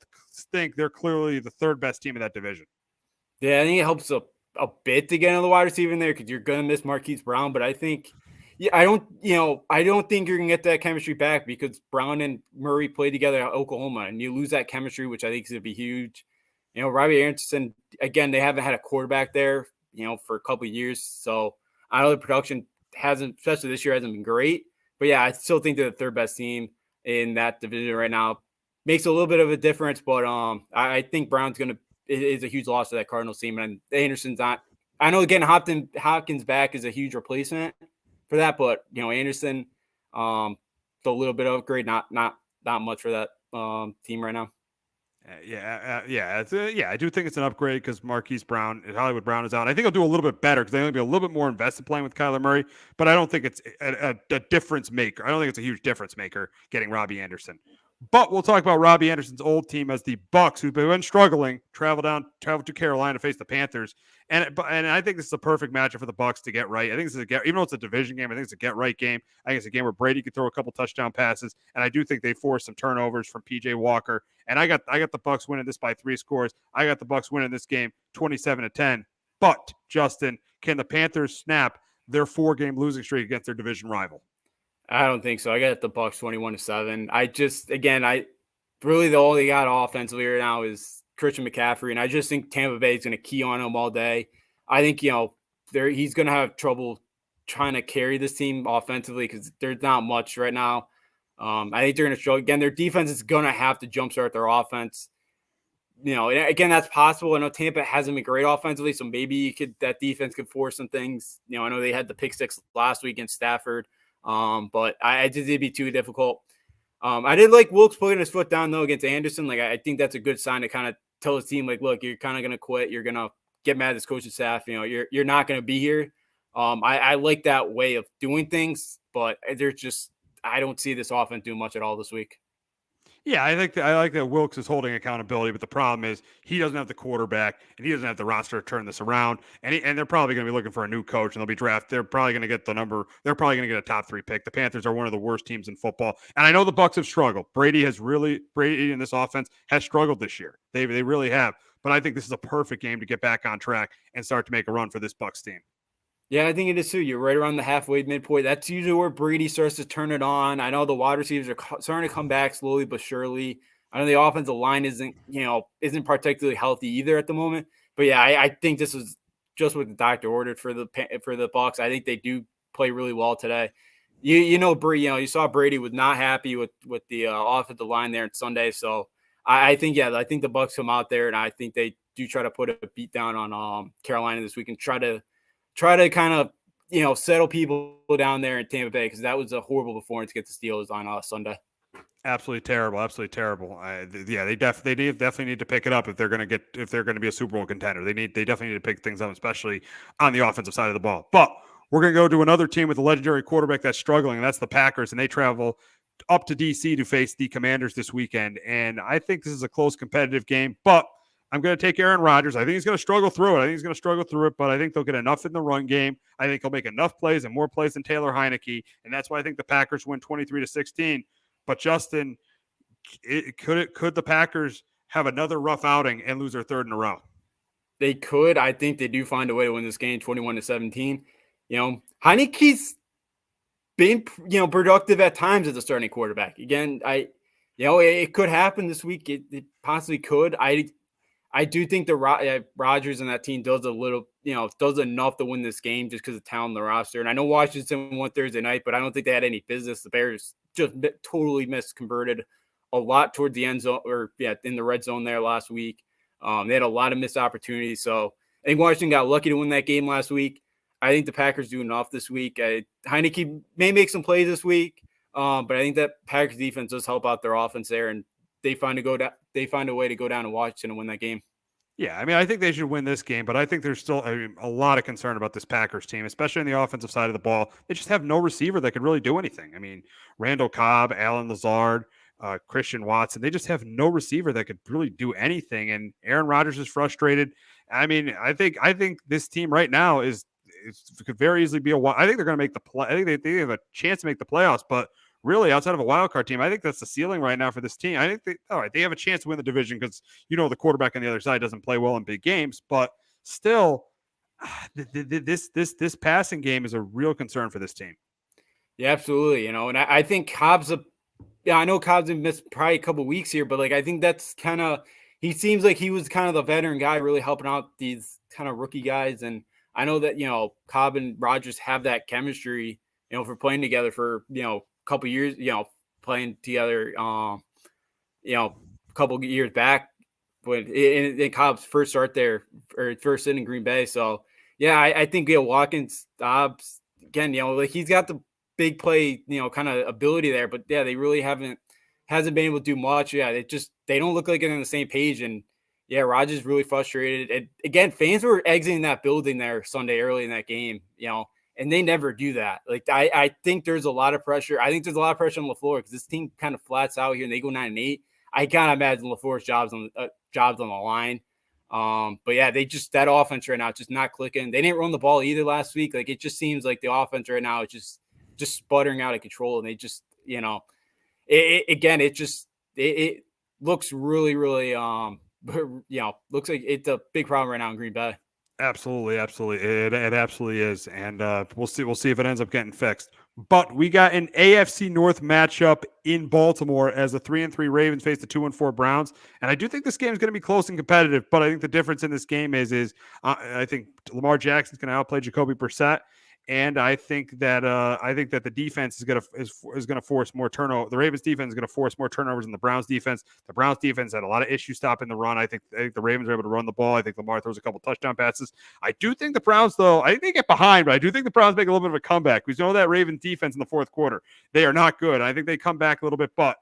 think they're clearly the third best team in that division. Yeah, I think it helps a bit to get another wide receiver in there because you're going to miss Marquise Brown. But I think – yeah, I don't think you're gonna get that chemistry back because Brown and Murray played together at Oklahoma, and you lose that chemistry, which I think is gonna be huge. Robbie Anderson, again, they haven't had a quarterback there, for a couple of years. So I know the production hasn't, especially this year, hasn't been great. But yeah, I still think they're the third best team in that division right now. Makes a little bit of a difference, but I think Brown's is a huge loss to that Cardinals team, and Anderson's not. I know again, Hopkins back is a huge replacement for that, but Anderson, a little bit of upgrade, not much for that team right now. I do think it's an upgrade because Marquise Brown and Hollywood Brown is out. I think he'll do a little bit better because they're going to be a little bit more invested playing with Kyler Murray, but I don't think it's a difference maker. I don't think it's a huge difference maker getting Robbie Anderson. But we'll talk about Robbie Anderson's old team as the Bucks, who've been struggling, travel to Carolina to face the Panthers. And I think this is a perfect matchup for the Bucks to get right. I think this is even though it's a division game, I think it's a get right game. I think it's a game where Brady could throw a couple touchdown passes, and I do think they force some turnovers from PJ Walker. And I got the Bucks winning this by 3 scores. I got the Bucks winning this game 27-10. But Justin, can the Panthers snap their 4-game losing streak against their division rival? I don't think so. I got the Bucks 21-7. I really the all they got offensively right now is Christian McCaffrey, and I just think Tampa Bay is going to key on him all day. I think he's going to have trouble trying to carry this team offensively because there's not much right now. I think they're going to struggle again. Their defense is going to have to jumpstart their offense. Again, that's possible. I know Tampa hasn't been great offensively, so maybe that defense could force some things. I know they had the pick six last week against Stafford. But I just it'd be too difficult. I did like Wilkes putting his foot down though against Anderson. Like I think that's a good sign to kind of tell his team, like, look, you're kind of gonna quit. You're gonna get mad at this coaching staff. You're not gonna be here. I like that way of doing things, but I don't see this offense doing much at all this week. Yeah, I like that Wilkes is holding accountability, but the problem is he doesn't have the quarterback and he doesn't have the roster to turn this around. And they're probably going to be looking for a new coach, and they'll be drafted. They're probably going to get they're probably going to get a top 3 pick. The Panthers are one of the worst teams in football, and I know the Bucs have struggled. Brady in this offense has struggled this year. They really have. But I think this is a perfect game to get back on track and start to make a run for this Bucs team. Yeah, I think it is too. You're right around the halfway midpoint. That's usually where Brady starts to turn it on. I know the wide receivers are starting to come back slowly but surely. I know the offensive line isn't particularly healthy either at the moment. But yeah, I think this is just what the doctor ordered for the Bucs. I think they do play really well today. You saw Brady was not happy with the offensive line there on Sunday. So I think the Bucs come out there, and I think they do try to put a beat down on Carolina this week and try to kind of, settle people down there in Tampa Bay because that was a horrible performance against the Steelers on Sunday. Absolutely terrible. Absolutely terrible. They definitely need to pick it up if they're going to be a Super Bowl contender. They definitely need to pick things up, especially on the offensive side of the ball. But we're going to go to another team with a legendary quarterback that's struggling, and that's the Packers, and they travel up to DC to face the Commanders this weekend. And I think this is a close competitive game, but I'm going to take Aaron Rodgers. I think he's going to struggle through it. But I think they'll get enough in the run game. I think he'll make enough plays and more plays than Taylor Heineke. And that's why I think the Packers win 23-16. But Justin, could the Packers have another rough outing and lose their 3rd in a row? They could. I think they do find a way to win this game 21-17. Heineke's been, productive at times as a starting quarterback. Again, it could happen this week. It possibly could. I do think the Rodgers and that team does does enough to win this game just because of talent on the roster. And I know Washington won Thursday night, but I don't think they had any business. The Bears just totally misconverted a lot toward the end zone in the red zone there last week. They had a lot of missed opportunities. So I think Washington got lucky to win that game last week. I think the Packers do enough this week. Heineke may make some plays this week, but I think that Packers defense does help out their offense there, and they find a way to go down to Washington and win that game. Yeah, I mean, I think they should win this game, but I think there's still a lot of concern about this Packers team, especially on the offensive side of the ball. They just have no receiver that could really do anything. I mean, Randall Cobb, Alan Lazard, Christian Watson, they just have no receiver that could really do anything. And Aaron Rodgers is frustrated. I mean, I think this team right now could very easily be I think they're going to make the play. I think they have a chance to make the playoffs, but really, outside of a wild card team, I think that's the ceiling right now for this team. I think they have a chance to win the division because the quarterback on the other side doesn't play well in big games, but still, this passing game is a real concern for this team. Yeah, absolutely. And I think Cobb's I know Cobb's missed probably a couple weeks here, but I think that's he seems like he was kind of the veteran guy, really helping out these kind of rookie guys, and I know that Cobb and Rodgers have that chemistry, for playing together for couple years, playing together, a couple of years back when in Cobb's first start there or first in Green Bay. So yeah, I think Watkins, Dobbs, again, he's got the big play, kind of ability there, but yeah, they really hasn't been able to do much. Yeah, they don't look like they're on the same page, and yeah, Rodgers really frustrated. And again, fans were exiting that building there Sunday early in that game, and they never do that. I think there's a lot of pressure. I think there's a lot of pressure on LaFleur because this team kind of flats out here and they go 9-8. I can't imagine LaFleur's jobs on the line. But yeah, that offense right now just not clicking. They didn't run the ball either last week. It just seems like the offense right now is just sputtering out of control, and they just it looks really, really looks like it's a big problem right now in Green Bay. Absolutely. It absolutely is. And we'll see if it ends up getting fixed. But we got an AFC North matchup in Baltimore as the 3-3 Ravens face the 2-4 Browns. And I do think this game is going to be close and competitive, but I think the difference in this game is I think Lamar Jackson's going to outplay Jacoby Brissett. And I think that the defense is going to force more turnover. The Ravens defense is going to force more turnovers than the Browns defense. The Browns defense had a lot of issues stopping the run. I think the Ravens are able to run the ball. I think Lamar throws a couple touchdown passes. I do think the Browns, though, I think they get behind, but I do think the Browns make a little bit of a comeback. We know that Ravens defense in the fourth quarter, they are not good. I think they come back a little bit, but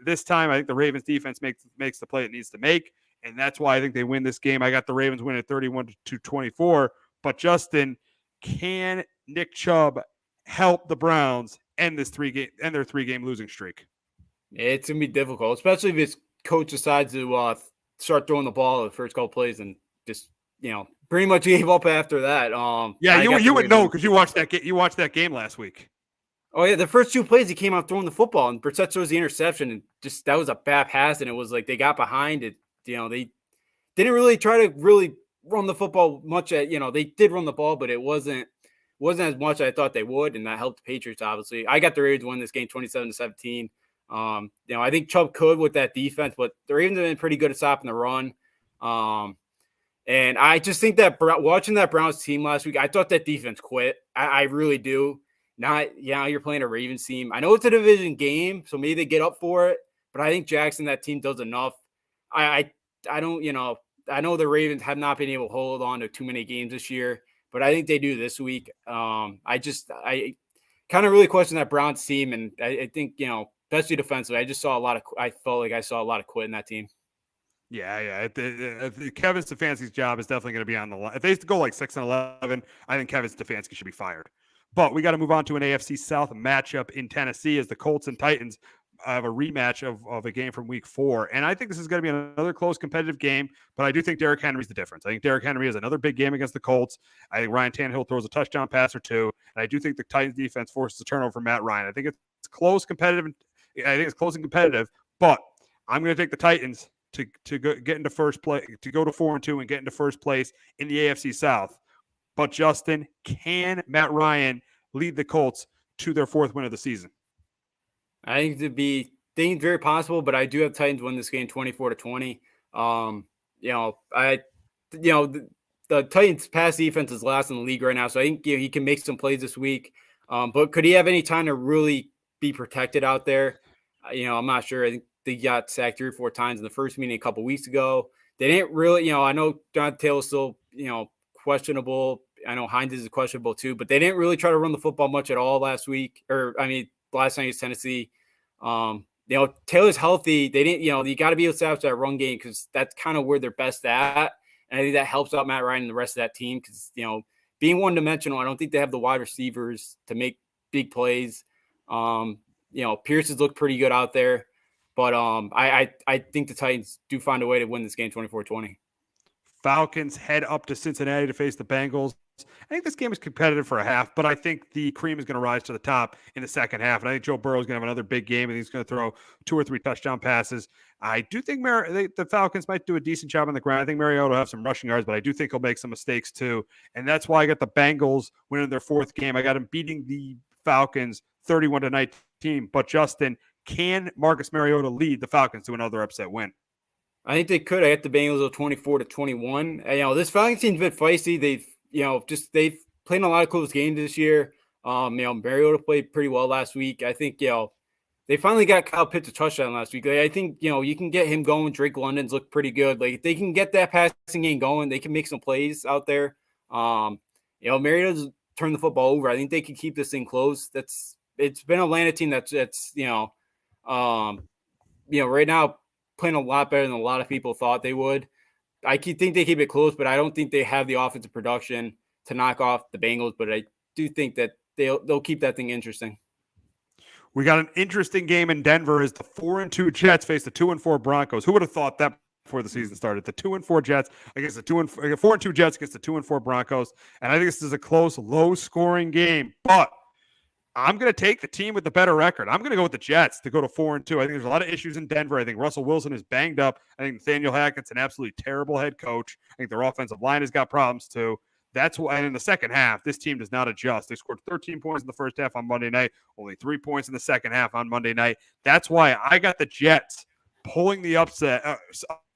this time I think the Ravens defense makes the play it needs to make, and that's why I think they win this game. I got the Ravens winning 31-24, but Justin, can Nick Chubb help the Browns end their 3-game losing streak? It's gonna be difficult, especially if his coach decides to start throwing the ball the first couple plays and just pretty much gave up after that. Yeah, you would know because you watched that game last week. Oh yeah, the first two plays he came out throwing the football and Brissett throws the interception, and just that was a bad pass, and it was like they got behind it. They didn't really try to run the football much. They did run the ball, but it wasn't as much as I thought they would, and that helped the Patriots. Obviously, I got the Ravens win this game 27-17. I think Chubb could with that defense, but the Ravens have been pretty good at stopping the run. And I just think that watching that Browns team last week, I thought that defense quit. I really do. You're playing a Ravens team. I know it's a division game, so maybe they get up for it, but I think Jackson, that team does enough. I don't. I know the Ravens have not been able to hold on to too many games this year, but I think they do this week. I kind of really question that Browns team, and I think, especially defensively, I felt like I saw a lot of quit in that team. Yeah. Kevin Stefanski's job is definitely going to be on the line. If they go 6-11, I think Kevin Stefanski should be fired. But we got to move on to an AFC South matchup in Tennessee as the Colts and Titans have a rematch of a game from week 4. And I think this is going to be another close competitive game, but I do think Derrick Henry's the difference. I think Derrick Henry has another big game against the Colts. I think Ryan Tannehill throws a touchdown pass or two. And I do think the Titans defense forces a turnover from Matt Ryan. I think it's close competitive. I think it's close and competitive, but I'm going to take the Titans to get into first place, to go to 4-2 and get into first place in the AFC South. But Justin, can Matt Ryan lead the Colts to their 4th win of the season? I think it's very possible, but I do have Titans win this game 24-20. The Titans pass defense is last in the league right now, so I think he can make some plays this week. But could he have any time to really be protected out there? I'm not sure. I think they got sacked 3 or 4 times in the first meeting a couple weeks ago. They didn't really, I know John Taylor's still, questionable. I know Hines is questionable too, but they didn't really try to run the football much at all last week. Last night against Tennessee. Taylor's healthy. They didn't, you got to be able to establish that run game because that's kind of where they're best at. And I think that helps out Matt Ryan and the rest of that team because, being one-dimensional, I don't think they have the wide receivers to make big plays. Pierce has looked pretty good out there. But I think the Titans do find a way to win this game 24-20. Falcons head up to Cincinnati to face the Bengals. I think this game is competitive for a half, but I think the cream is going to rise to the top in the second half. And I think Joe Burrow is going to have another big game, and he's going to throw 2 or 3 touchdown passes. I do think the Falcons might do a decent job on the ground. I think Mariota will have some rushing yards, but I do think he'll make some mistakes too. And that's why I got the Bengals winning their 4th game. I got them beating the Falcons 31-19. But Justin, can Marcus Mariota lead the Falcons to another upset win? I think they could. I got the Bengals at 24-21. This Falcons team's been feisty. They've played in a lot of close games this year. Mariota played pretty well last week. I think, they finally got Kyle Pitts a touchdown last week. I think, you can get him going. Drake London's looked pretty good. If they can get that passing game going, they can make some plays out there. Mariota's turned the football over. I think they can keep this thing close. It's been an Atlanta team that's right now playing a lot better than a lot of people thought they would. I think they keep it close, but I don't think they have the offensive production to knock off the Bengals. But I do think that they'll keep that thing interesting. We got an interesting game in Denver as the 4-2 Jets face the 2-4 Broncos. Who would have thought that before the season started? The 2-4 Jets against the 4-2 Jets against the 2-4 Broncos. And I think this is a close, low-scoring game. But I'm going to take the team with the better record. I'm going to go with the Jets to go to 4-2. I think there's a lot of issues in Denver. I think Russell Wilson is banged up. I think Nathaniel Hackett's an absolutely terrible head coach. I think their offensive line has got problems too. That's why in the second half, this team does not adjust. They scored 13 points in the first half on Monday night, only 3 points in the second half on Monday night. That's why I got the Jets pulling the upset. I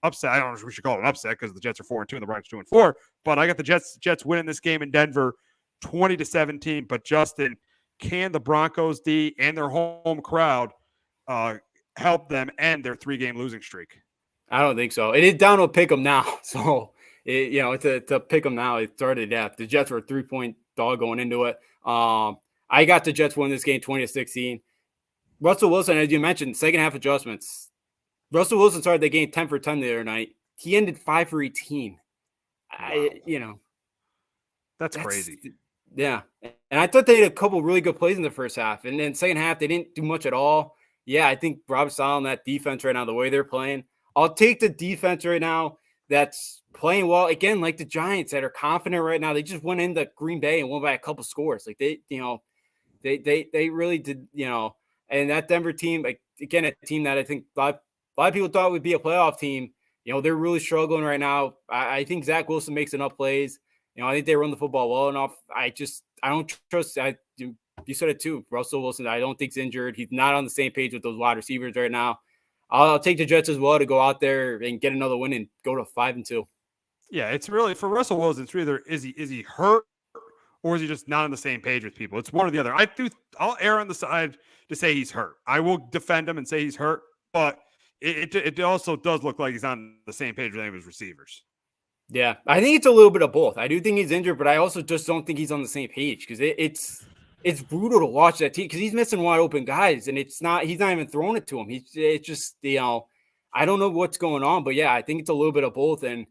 don't know if we should call it an upset because the Jets are 4-2 and the Broncos 2-4. But I got the Jets winning this game in Denver 20-17. But Justin, can the Broncos D and their home crowd help them end their 3-game losing streak? I don't think so. It is down to a pick 'em now. So, it's a pick 'em now. It started at the Jets were a 3-point dog going into it. I got the Jets win this game 20-16. Russell Wilson, as you mentioned, second half adjustments. Russell Wilson started the game 10 for 10 the other night. He ended 5 for 18. Wow. That's crazy. Yeah. And I thought they had a couple really good plays in the first half. And then second half, they didn't do much at all. Yeah, I think Rob Sala and that defense right now, the way they're playing, I'll take the defense right now that's playing well. Again, like the Giants that are confident right now. They just went into Green Bay and won by a couple scores. Like they really did, and that Denver team, again, a team that I think a lot of people thought would be a playoff team. They're really struggling right now. I think Zach Wilson makes enough plays. I think they run the football well enough. I don't trust. You said it too. Russell Wilson, I don't think he's injured. He's not on the same page with those wide receivers right now. I'll take the Jets as well to go out there and get another win and go to 5-2. Yeah, it's really for Russell Wilson. It's either is he hurt or is he just not on the same page with people? It's one or the other. I'll err on the side to say he's hurt. I will defend him and say he's hurt, but it also does look like he's on the same page with any of his receivers. Yeah, I think it's a little bit of both. I do think he's injured, but I also just don't think he's on the same page because it's brutal to watch that team because he's missing wide open guys and he's not even throwing it to him. It's just, I don't know what's going on, but yeah, I think it's a little bit of both. And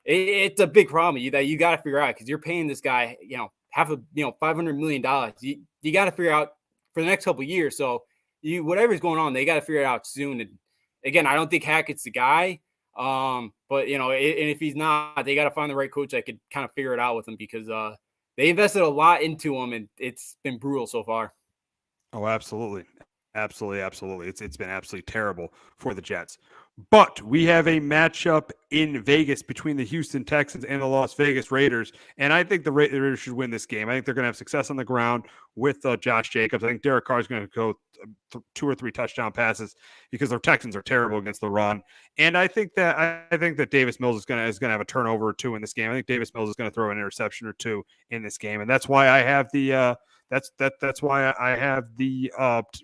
it's a big problem that you got to figure out because you're paying this guy, $500 million. You got to figure out for the next couple of years. So whatever's going on, they got to figure it out soon. And again, I don't think Hackett's the guy. But and if he's not, they got to find the right coach that could kind of figure it out with him because they invested a lot into him and it's been brutal so far. Oh, absolutely. Absolutely. It's been absolutely terrible for the Jets. But we have a matchup in Vegas between the Houston Texans and the Las Vegas Raiders, and I think the Raiders should win this game. I think they're going to have success on the ground with Josh Jacobs. I think Derek Carr is going to go 2 or 3 touchdown passes because the Texans are terrible against the run. And I think that Davis Mills is going to have a turnover or 2 in this game. I think Davis Mills is going to throw an interception or 2 in this game, and that's why I have the That's why I have the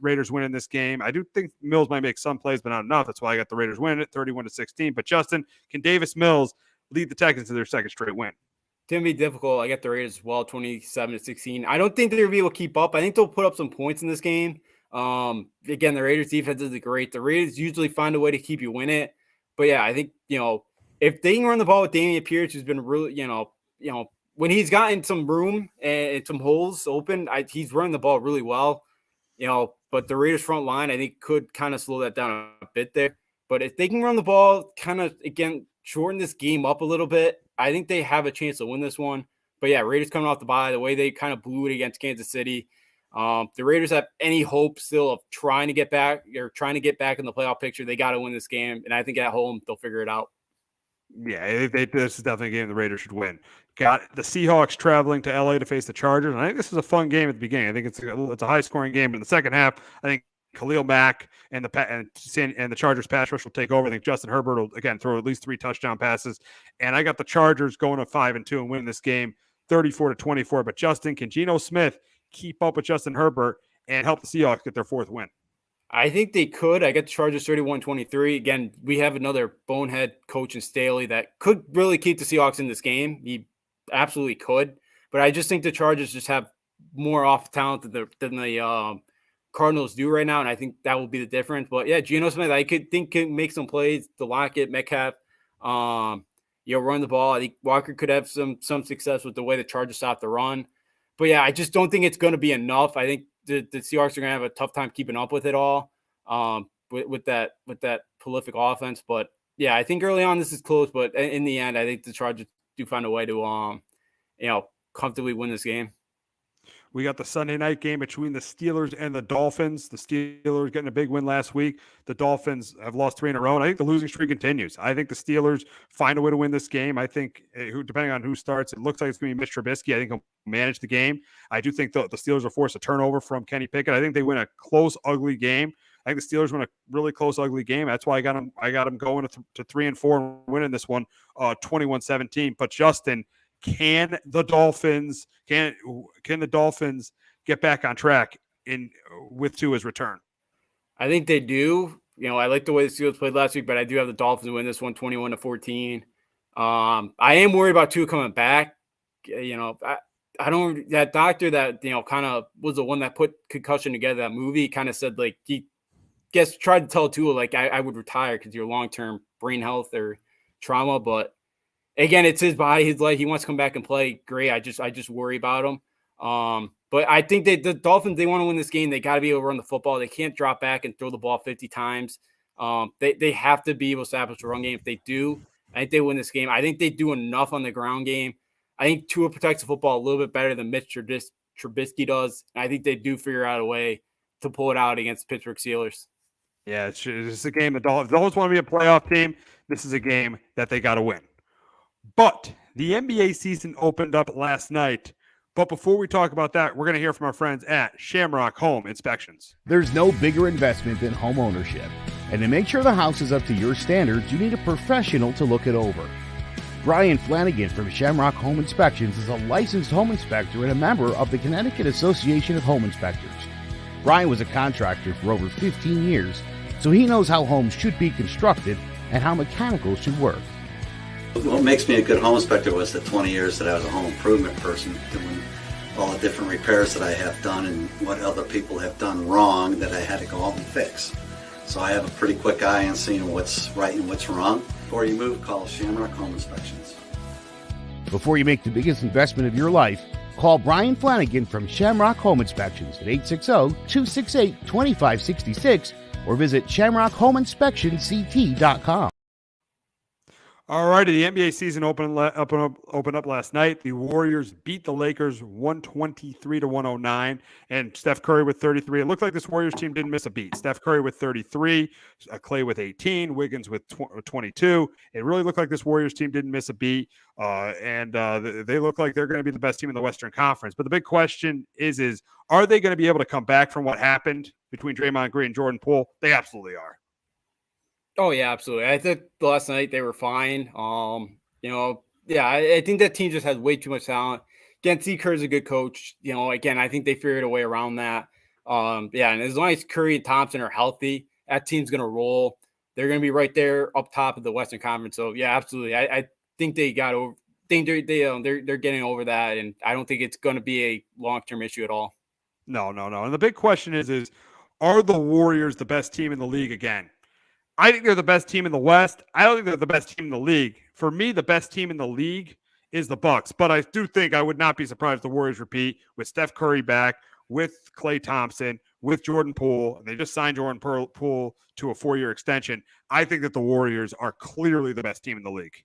Raiders winning this game. I do think Mills might make some plays, but not enough. That's why I got the Raiders winning it 31-16. But Justin, can Davis Mills lead the Texans to their second straight win? It's going to be difficult. I got the Raiders as well, 27-16. I don't think they're going to be able to keep up. I think they'll put up some points in this game. Again, the Raiders defense isn't great. The Raiders usually find a way to keep you win it. But yeah, I think, if they can run the ball with Dameon Pierce, who's been really, when he's gotten some room and some holes open, he's running the ball really well, but the Raiders front line, I think, could kind of slow that down a bit there. But if they can run the ball, kind of, again, shorten this game up a little bit, I think they have a chance to win this one. But yeah, Raiders coming off the bye, the way they kind of blew it against Kansas City. The Raiders have any hope still of trying to get back in the playoff picture. They got to win this game. And I think at home, they'll figure it out. Yeah, this is definitely a game the Raiders should win. Got the Seahawks traveling to LA to face the Chargers. And I think this is a fun game at the beginning. I think it's a high-scoring game. But in the second half, I think Khalil Mack and the Chargers pass rush will take over. I think Justin Herbert will, again, throw at least 3 touchdown passes. And I got the Chargers going to 5-2 and winning this game 34-24. But Justin, can Geno Smith keep up with Justin Herbert and help the Seahawks get their 4th win? I think they could. I got the Chargers 31-23. Again, we have another bonehead coach in Staley that could really keep the Seahawks in this game. He absolutely could. But I just think the Chargers just have more off talent than the Cardinals do right now, and I think that will be the difference. But yeah, Geno Smith, I could think can make some plays. The Lockett, Metcalf, run the ball. I think Walker could have some success with the way the Chargers stop the run. But yeah, I just don't think it's going to be enough. I think the Seahawks are going to have a tough time keeping up with it all, with that prolific offense. But yeah, I think early on this is close, but in the end, I think the Chargers do find a way to, comfortably win this game. We got the Sunday night game between the Steelers and the Dolphins. The Steelers getting a big win last week. The Dolphins have lost 3 in a row, and I think the losing streak continues. I think the Steelers find a way to win this game. I think, depending on who starts, it looks like it's going to be Mitch Trubisky. I think he'll manage the game. I do think the Steelers will force a turnover from Kenny Pickett. I think they win a close, ugly game. I think the Steelers win a really close, ugly game. That's why I got them going to 3-4 and winning this one 21-17. But Justin, can the Dolphins get back on track with Tua's return? I think they do. I like the way the Steelers played last week, but I do have the Dolphins win this one 21-14. I am worried about Tua coming back. I don't. That doctor that kind of was the one that put concussion together, that movie, kind of said like he tried to tell Tua like I would retire because your long-term brain health or trauma, but again, it's his body, his life. He wants to come back and play. Great. I just worry about him. But I think the Dolphins, they want to win this game. They got to be able to run the football. They can't drop back and throw the ball 50 times. They have to be able to establish a run game. If they do, I think they win this game. I think they do enough on the ground game. I think Tua protects the football a little bit better than Mitch Trubisky does. And I think they do figure out a way to pull it out against the Pittsburgh Steelers. Yeah, it's a game the Dolphins want to be a playoff team. This is a game that they got to win. But the NBA season opened up last night. But before we talk about that, we're going to hear from our friends at Shamrock Home Inspections. There's no bigger investment than home ownership. And to make sure the house is up to your standards, you need a professional to look it over. Brian Flanagan from Shamrock Home Inspections is a licensed home inspector and a member of the Connecticut Association of Home Inspectors. Brian was a contractor for over 15 years, so he knows how homes should be constructed and how mechanicals should work. What makes me a good home inspector was the 20 years that I was a home improvement person, doing all the different repairs that I have done and what other people have done wrong that I had to go out and fix. So I have a pretty quick eye on seeing what's right and what's wrong. Before you move, call Shamrock Home Inspections. Before you make the biggest investment of your life, call Brian Flanagan from Shamrock Home Inspections at 860-268-2566 or visit ShamrockHomeInspectionCT.com. All righty, the NBA season opened up last night. The Warriors beat the Lakers 123-109, and Steph Curry with 33. It looked like this Warriors team didn't miss a beat. Steph Curry with 33, Clay with 18, Wiggins with 22. It really looked like this Warriors team didn't miss a beat, and they look like they're going to be the best team in the Western Conference. But the big question is are they going to be able to come back from what happened between Draymond Green and Jordan Poole? They absolutely are. Oh yeah, absolutely. I think last night they were fine. I think that team just has way too much talent. Again, Steve Kerr's a good coach. Again, I think they figured a way around that. And as long as Curry and Thompson are healthy, that team's gonna roll. They're gonna be right there up top of the Western Conference. So yeah, absolutely. I think they got over. They're getting over that, and I don't think it's going to be a long-term issue at all. No. And the big question is are the Warriors the best team in the league again? I think they're the best team in the West. I don't think they're the best team in the league. For me, the best team in the league is the Bucks. But I do think I would not be surprised if the Warriors repeat with Steph Curry back, with Klay Thompson, with Jordan Poole. And they just signed Jordan Poole to a 4-year extension. I think that the Warriors are clearly the best team in the league.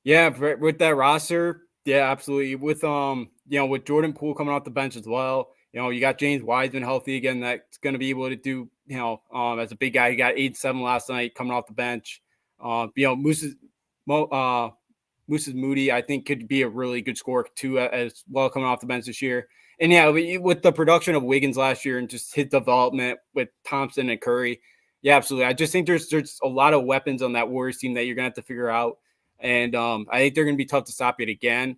Yeah, with that roster, yeah, absolutely. With with Jordan Poole coming off the bench as well. You got James Wiseman healthy again. That's going to be able to do, as a big guy, he got 8-7 last night coming off the bench. Moose's Moody, I think, could be a really good scorer too, as well, coming off the bench this year. And yeah, with the production of Wiggins last year and just his development with Thompson and Curry, yeah, absolutely. I just think there's a lot of weapons on that Warriors team that you're going to have to figure out. And I think they're going to be tough to stop it again.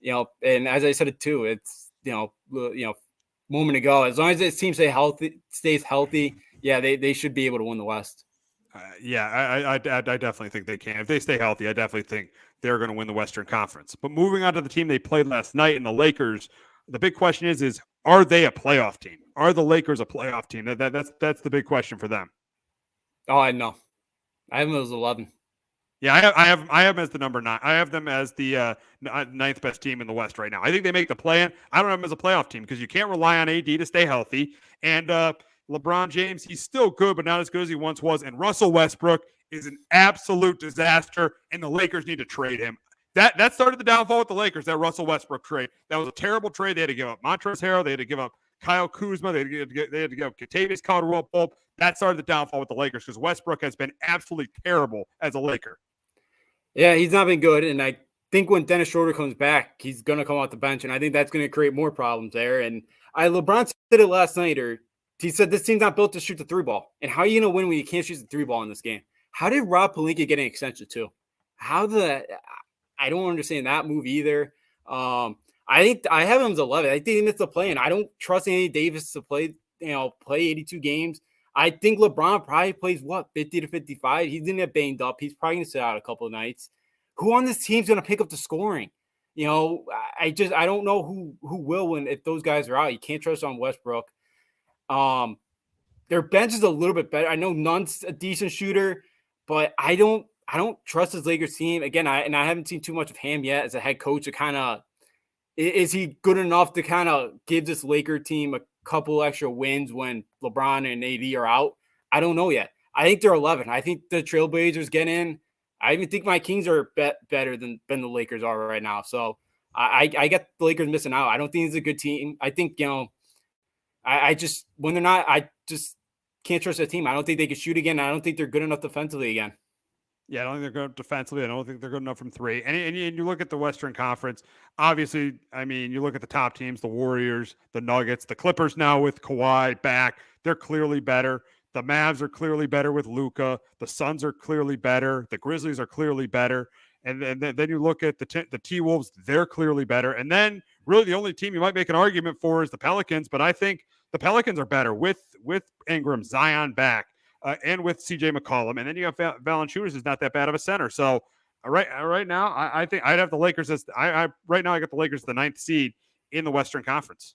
And as I said it too, it's, moment ago, as long as this team stays healthy, yeah, they should be able to win the West. I definitely think they can. If they stay healthy, I definitely think they're going to win the Western Conference. But moving on to the team they played last night in the Lakers, the big question is are they a playoff team? Are the Lakers a playoff team? That's the big question for them. Oh, I know. I have them as 11. Yeah, I have them as the number 9. I have them as the 9th best team in the West right now. I think they make the play-in. I don't have them as a playoff team because you can't rely on AD to stay healthy. And LeBron James, he's still good, but not as good as he once was. And Russell Westbrook is an absolute disaster, and the Lakers need to trade him. That started the downfall with the Lakers, that Russell Westbrook trade. That was a terrible trade. They had to give up Montrezl Harrell. They had to give up Kyle Kuzma. They had to give up Kentavious Caldwell-Pope. That started the downfall with the Lakers because Westbrook has been absolutely terrible as a Laker. Yeah, he's not been good, and I think when Dennis Schroeder comes back, he's going to come off the bench, and I think that's going to create more problems there. And LeBron said it last night, or he said this team's not built to shoot the 3 ball. And how are you going to win when you can't shoot the 3 ball in this game? How did Rob Pelinka get an extension too? I don't understand that move either. I think I have him as 11. I think he missed the play, and I don't trust Anthony Davis to play 82 games. I think LeBron probably plays 50 to 55. He's going to get banged up. He's probably going to sit out a couple of nights. Who on this team's going to pick up the scoring? I don't know who will win if those guys are out. You can't trust on Westbrook. Their bench is a little bit better. I know Nunn's a decent shooter, but I don't trust this Lakers team. Again, I haven't seen too much of him yet as a head coach to kind of, is he good enough to kind of give this Laker team a couple extra wins when LeBron and AD are out? I don't know yet. I think they're 11. I think the Trailblazers get in. I even think my Kings are better than the Lakers are right now. So I get the Lakers missing out. I don't think it's a good team. I think, I just, when they're not, I just can't trust their team. I don't think they can shoot again. I don't think they're good enough defensively again. Yeah, I don't think they're good defensively. I don't think they're good enough from 3. And you look at the Western Conference, obviously, I mean, you look at the top teams, the Warriors, the Nuggets, the Clippers now with Kawhi back. They're clearly better. The Mavs are clearly better with Luka. The Suns are clearly better. The Grizzlies are clearly better. And then you look at the T-Wolves, they're clearly better. And then really the only team you might make an argument for is the Pelicans, but I think the Pelicans are better with Ingram, Zion back. And with CJ McCollum, and then you have Valanciunas is not that bad of a center. So right now, I think I'd have the Lakers as right now I got the Lakers the 9th seed in the Western Conference.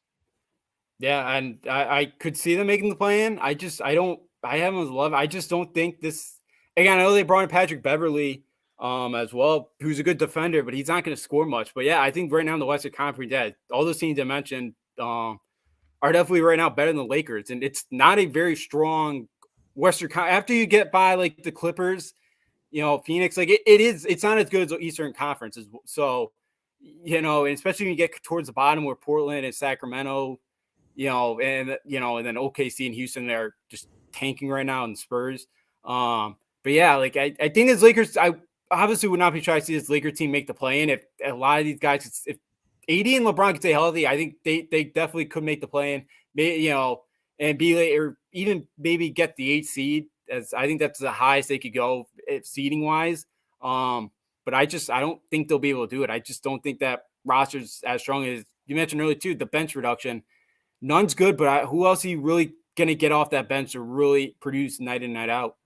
Yeah, and I could see them making the play-in. I have them as 11. I just don't think this. Again, I know they brought in Patrick Beverly as well, who's a good defender, but he's not going to score much. But yeah, I think right now in the Western Conference, all those teams I mentioned are definitely right now better than the Lakers, and it's not a very strong Western. After you get by like the Clippers, Phoenix, like it's not as good as the Eastern Conference. So, and especially when you get towards the bottom where Portland and Sacramento, and then OKC and Houston, they're just tanking right now, and Spurs. But yeah, like I think this Lakers, I obviously would not be trying to see this Lakers team make the play-in. If a lot of these guys, if AD and LeBron could stay healthy, I think they definitely could make the play-in. Maybe, and be late, or even maybe get the 8th seed. As I think that's the highest they could go seeding wise. But I don't think they'll be able to do it. I just don't think that roster's as strong as you mentioned earlier too. The bench reduction, none's good, but who else are you really going to get off that bench to really produce night in, night out?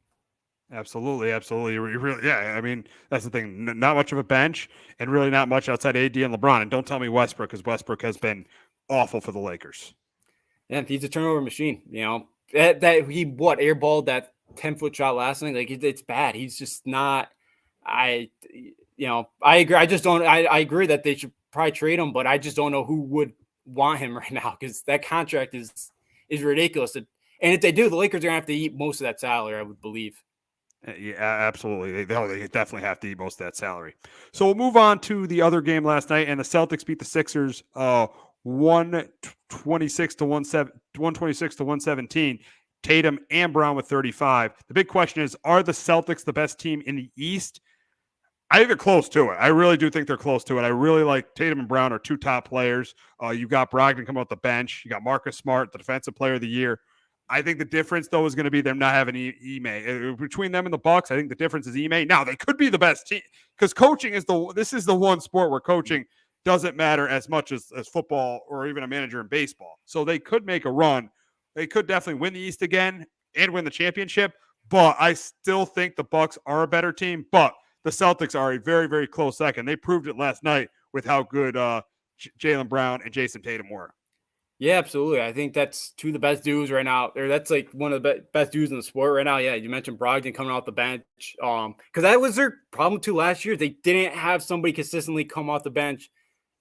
Absolutely. Really, yeah. I mean, that's the thing. Not much of a bench, and really not much outside AD and LeBron. And don't tell me Westbrook, because Westbrook has been awful for the Lakers. Yeah, he's a turnover machine. That he airballed that 10-foot shot last night. Like it's bad. He's just not. I agree. I just don't. I agree that they should probably trade him, but I just don't know who would want him right now, because that contract is ridiculous. And if they do, the Lakers are gonna have to eat most of that salary, I would believe. Yeah, absolutely. They definitely have to eat most of that salary. So we'll move on to the other game last night, and the Celtics beat the Sixers 126 to 117. Tatum and Brown with 35. The big question is, are the Celtics the best team in the East? I think they're close to it. I really do think they're close to it. I really like Tatum and Brown are two top players. You've got Brogdon coming off the bench. You got Marcus Smart, the defensive player of the year. I think the difference, though, is going to be them not having Ime. Between them and the Bucks, I think the difference is Ime. Now, they could be the best team, because coaching is the one sport where coaching doesn't matter as much as football or even a manager in baseball. So they could make a run. They could definitely win the East again and win the championship. But I still think the Bucks are a better team. But the Celtics are a very, very close second. They proved it last night with how good Jaylen Brown and Jason Tatum were. Yeah, absolutely. I think that's two of the best dudes right now. That's like one of the best dudes in the sport right now. Yeah, you mentioned Brogdon coming off the bench. Because that was their problem too last year. They didn't have somebody consistently come off the bench,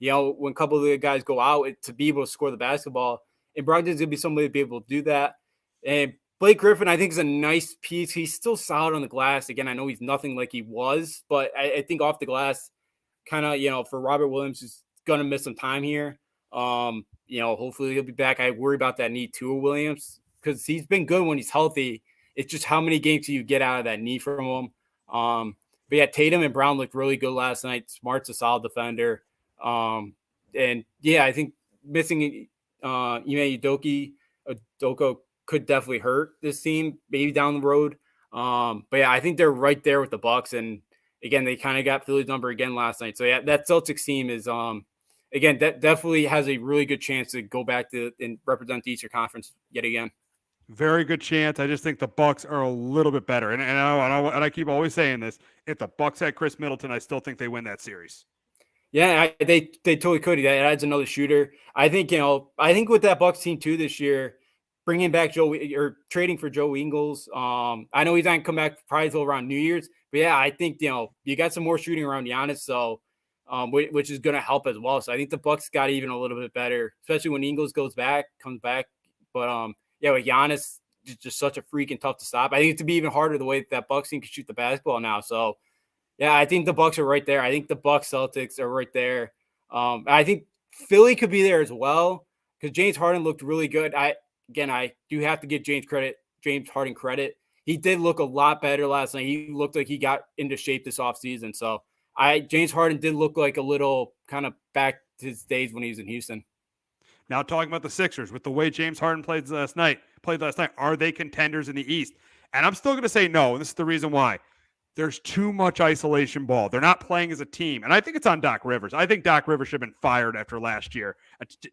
when a couple of the guys go out, to be able to score the basketball. And Brogdon's going to be somebody to be able to do that. And Blake Griffin, I think, is a nice piece. He's still solid on the glass. Again, I know he's nothing like he was, but I think off the glass, kind of, for Robert Williams, is going to miss some time here. Hopefully he'll be back. I worry about that knee too, Williams, because he's been good when he's healthy. It's just how many games do you get out of that knee from him? But yeah, Tatum and Brown looked really good last night. Smart's a solid defender. And yeah, I think missing Ime Udoka could definitely hurt this team maybe down the road. But yeah, I think they're right there with the Bucks. And again, they kind of got Philly's number again last night. So yeah, that Celtics team is again, that definitely has a really good chance to go back to and represent the Eastern Conference yet again. Very good chance. I just think the Bucks are a little bit better, and I keep always saying this: if the Bucks had Chris Middleton, I still think they win that series. Yeah, they totally could. That adds another shooter. I think with that Bucks team too this year, bringing back trading for Joe Ingles. I know he's not come back probably until around New Year's, but yeah, I think you got some more shooting around Giannis, so. Which is going to help as well. So I think the Bucks got even a little bit better, especially when Ingles comes back. But yeah, with Giannis, just such a freak and tough to stop. I think it's to be even harder the way that Bucks team can shoot the basketball now. So yeah, I think the Bucks are right there. I think the Bucks Celtics are right there. I think Philly could be there as well, because James Harden looked really good. I do have to give James Harden credit. He did look a lot better last night. He looked like he got into shape this offseason. So James Harden did look like a little kind of back to his days when he was in Houston. Now talking about the Sixers, with the way James Harden played last night, are they contenders in the East? And I'm still going to say no, and this is the reason why. There's too much isolation ball. They're not playing as a team, and I think it's on Doc Rivers. I think Doc Rivers should have been fired after last year.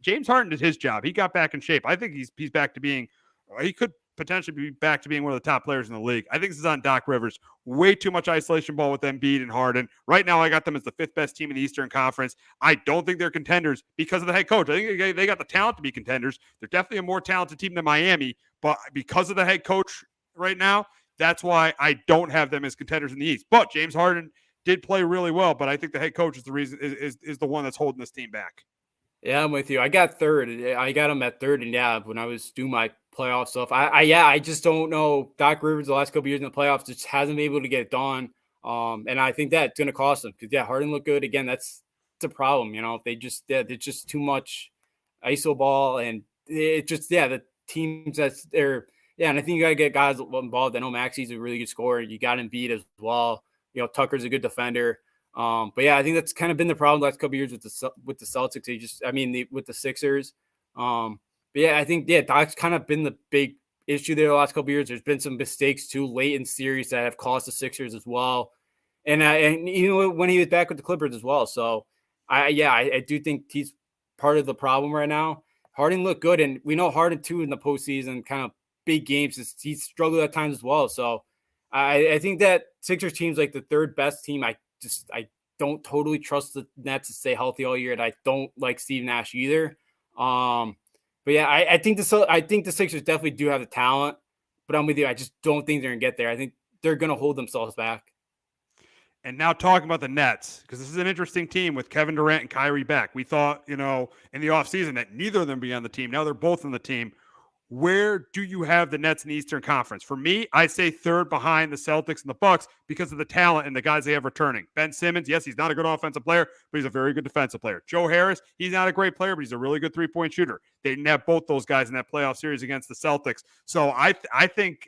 James Harden did his job. He got back in shape. I think he's back to being – he could potentially be back to being one of the top players in the league. I think this is on Doc Rivers. Way too much isolation ball with Embiid and Harden. Right now, I got them as the 5th best team in the Eastern Conference. I don't think they're contenders because of the head coach. I think they got the talent to be contenders. They're definitely a more talented team than Miami, but because of the head coach right now, that's why I don't have them as contenders in the East. But James Harden did play really well, but I think the head coach is the reason is the one that's holding this team back. Yeah, I'm with you. I got third. I got him at third, and yeah, when I was doing my playoff stuff, I just don't know. Doc Rivers the last couple years in the playoffs just hasn't been able to get it done. And I think that's going to cost them because Harden looked good again. That's the problem. It's just too much ISO ball, and it just the teams that's there. Yeah, and I think you got to get guys involved. I know Maxi's a really good scorer. You got Embiid as well. Tucker's a good defender. But I think that's kind of been the problem the last couple of years with the Celtics. With the Sixers. I think that's kind of been the big issue there the last couple of years. There's been some mistakes too late in series that have cost the Sixers as well. And when he was back with the Clippers as well. So I do think he's part of the problem right now. Harden looked good, and we know Harden too in the postseason, kind of big games. He's struggled at times as well. So I think that Sixers team's like the third best team. I don't totally trust the Nets to stay healthy all year, and I don't like Steve Nash either. I think the Sixers definitely do have the talent, but I'm with you. I just don't think they're gonna get there. I think they're gonna hold themselves back. And now talking about the Nets, because this is an interesting team with Kevin Durant and Kyrie back. We thought, in the offseason that neither of them be on the team. Now they're both on the team. Where do you have the Nets in the Eastern Conference? For me, I say third behind the Celtics and the Bucks because of the talent and the guys they have returning. Ben Simmons, yes, he's not a good offensive player, but he's a very good defensive player. Joe Harris, he's not a great player, but he's a really good three-point shooter. They didn't have both those guys in that playoff series against the Celtics. So I think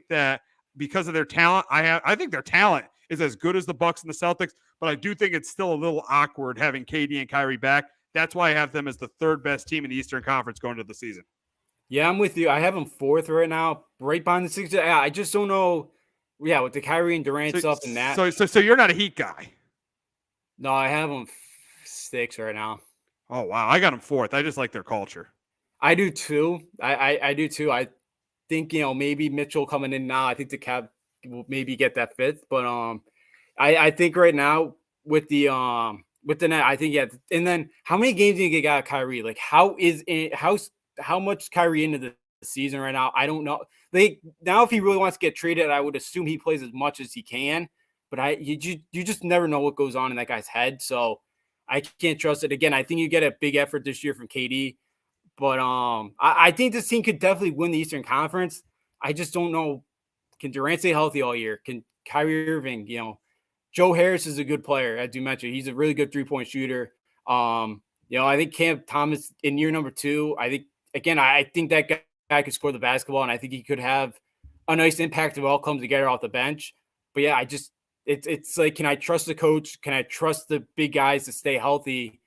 that because of their talent, I think their talent is as good as the Bucks and the Celtics, but I do think it's still a little awkward having KD and Kyrie back. That's why I have them as the third best team in the Eastern Conference going into the season. Yeah, I'm with you. I have them fourth right now, right behind the Sixers. I just don't know. Yeah, with the Kyrie and Durant stuff and that. So you're not a Heat guy. No, I have them six right now. Oh wow, I got them fourth. I just like their culture. I do too. I do too. I think maybe Mitchell coming in now. I think the Cavs will maybe get that fifth, but I think right now with the Net, I think And then how many games do you get out of Kyrie? Like how much Kyrie into the season right now? I don't know. Now if he really wants to get traded, I would assume he plays as much as he can. But you just never know what goes on in that guy's head. So I can't trust it. Again, I think you get a big effort this year from KD. But I think this team could definitely win the Eastern Conference. I just don't know. Can Durant stay healthy all year? Can Kyrie Irving, Joe Harris is a good player, as you mentioned. He's a really good three-point shooter. I think Cam Thomas in year number 2, I think that guy could score the basketball, and I think he could have a nice impact if it all comes together off the bench. But it's like, can I trust the coach? Can I trust the big guys to stay healthy,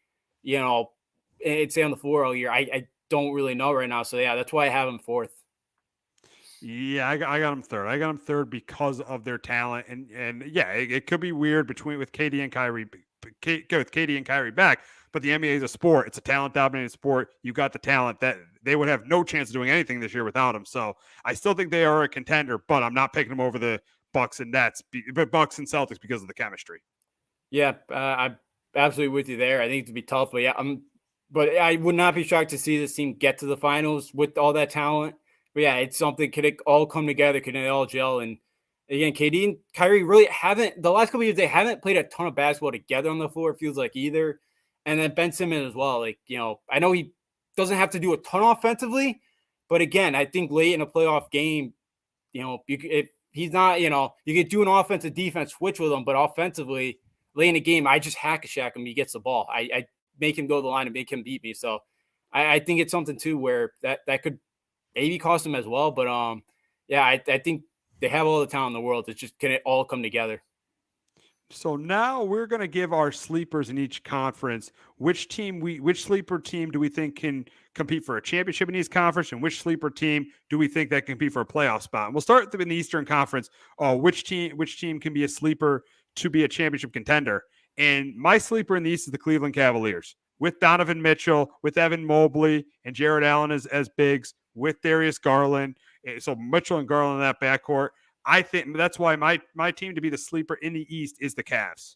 and stay on the floor all year? I don't really know right now. So that's why I have him fourth. Yeah, I got them third. I got them third because of their talent, and it could be weird with KD and Kyrie. With KD and Kyrie back, but the NBA is a sport. It's a talent-dominated sport. You got the talent that they would have no chance of doing anything this year without him. So I still think they are a contender, but I'm not picking them over the Bucks and Nets, but Bucks and Celtics because of the chemistry. Yeah, I'm absolutely with you there. I think it'd be tough, but I would not be shocked to see this team get to the finals with all that talent. But it's something. Could it all come together? Could it all gel? And again, KD and Kyrie really haven't, the last couple of years, they haven't played a ton of basketball together on the floor, it feels like, either. And then Ben Simmons as well. I know he doesn't have to do a ton offensively, but again, I think late in a playoff game, if he's not, you could do an offensive defense switch with him, but offensively, late in the game, I just hack a shack him. He gets the ball. I make him go to the line and make him beat me. So I think it's something too where that could maybe cost him as well. But I think they have all the talent in the world. It's just, can it all come together? So now we're going to give our sleepers in each conference. Which sleeper team do we think can compete for a championship in each conference, and which sleeper team do we think that can compete for a playoff spot? And we'll start in the Eastern Conference. Which team can be a sleeper to be a championship contender? And my sleeper in the East is the Cleveland Cavaliers, with Donovan Mitchell, with Evan Mobley, and Jared Allen as bigs, with Darius Garland. So Mitchell and Garland in that backcourt. I think that's why my team to be the sleeper in the East is the Cavs.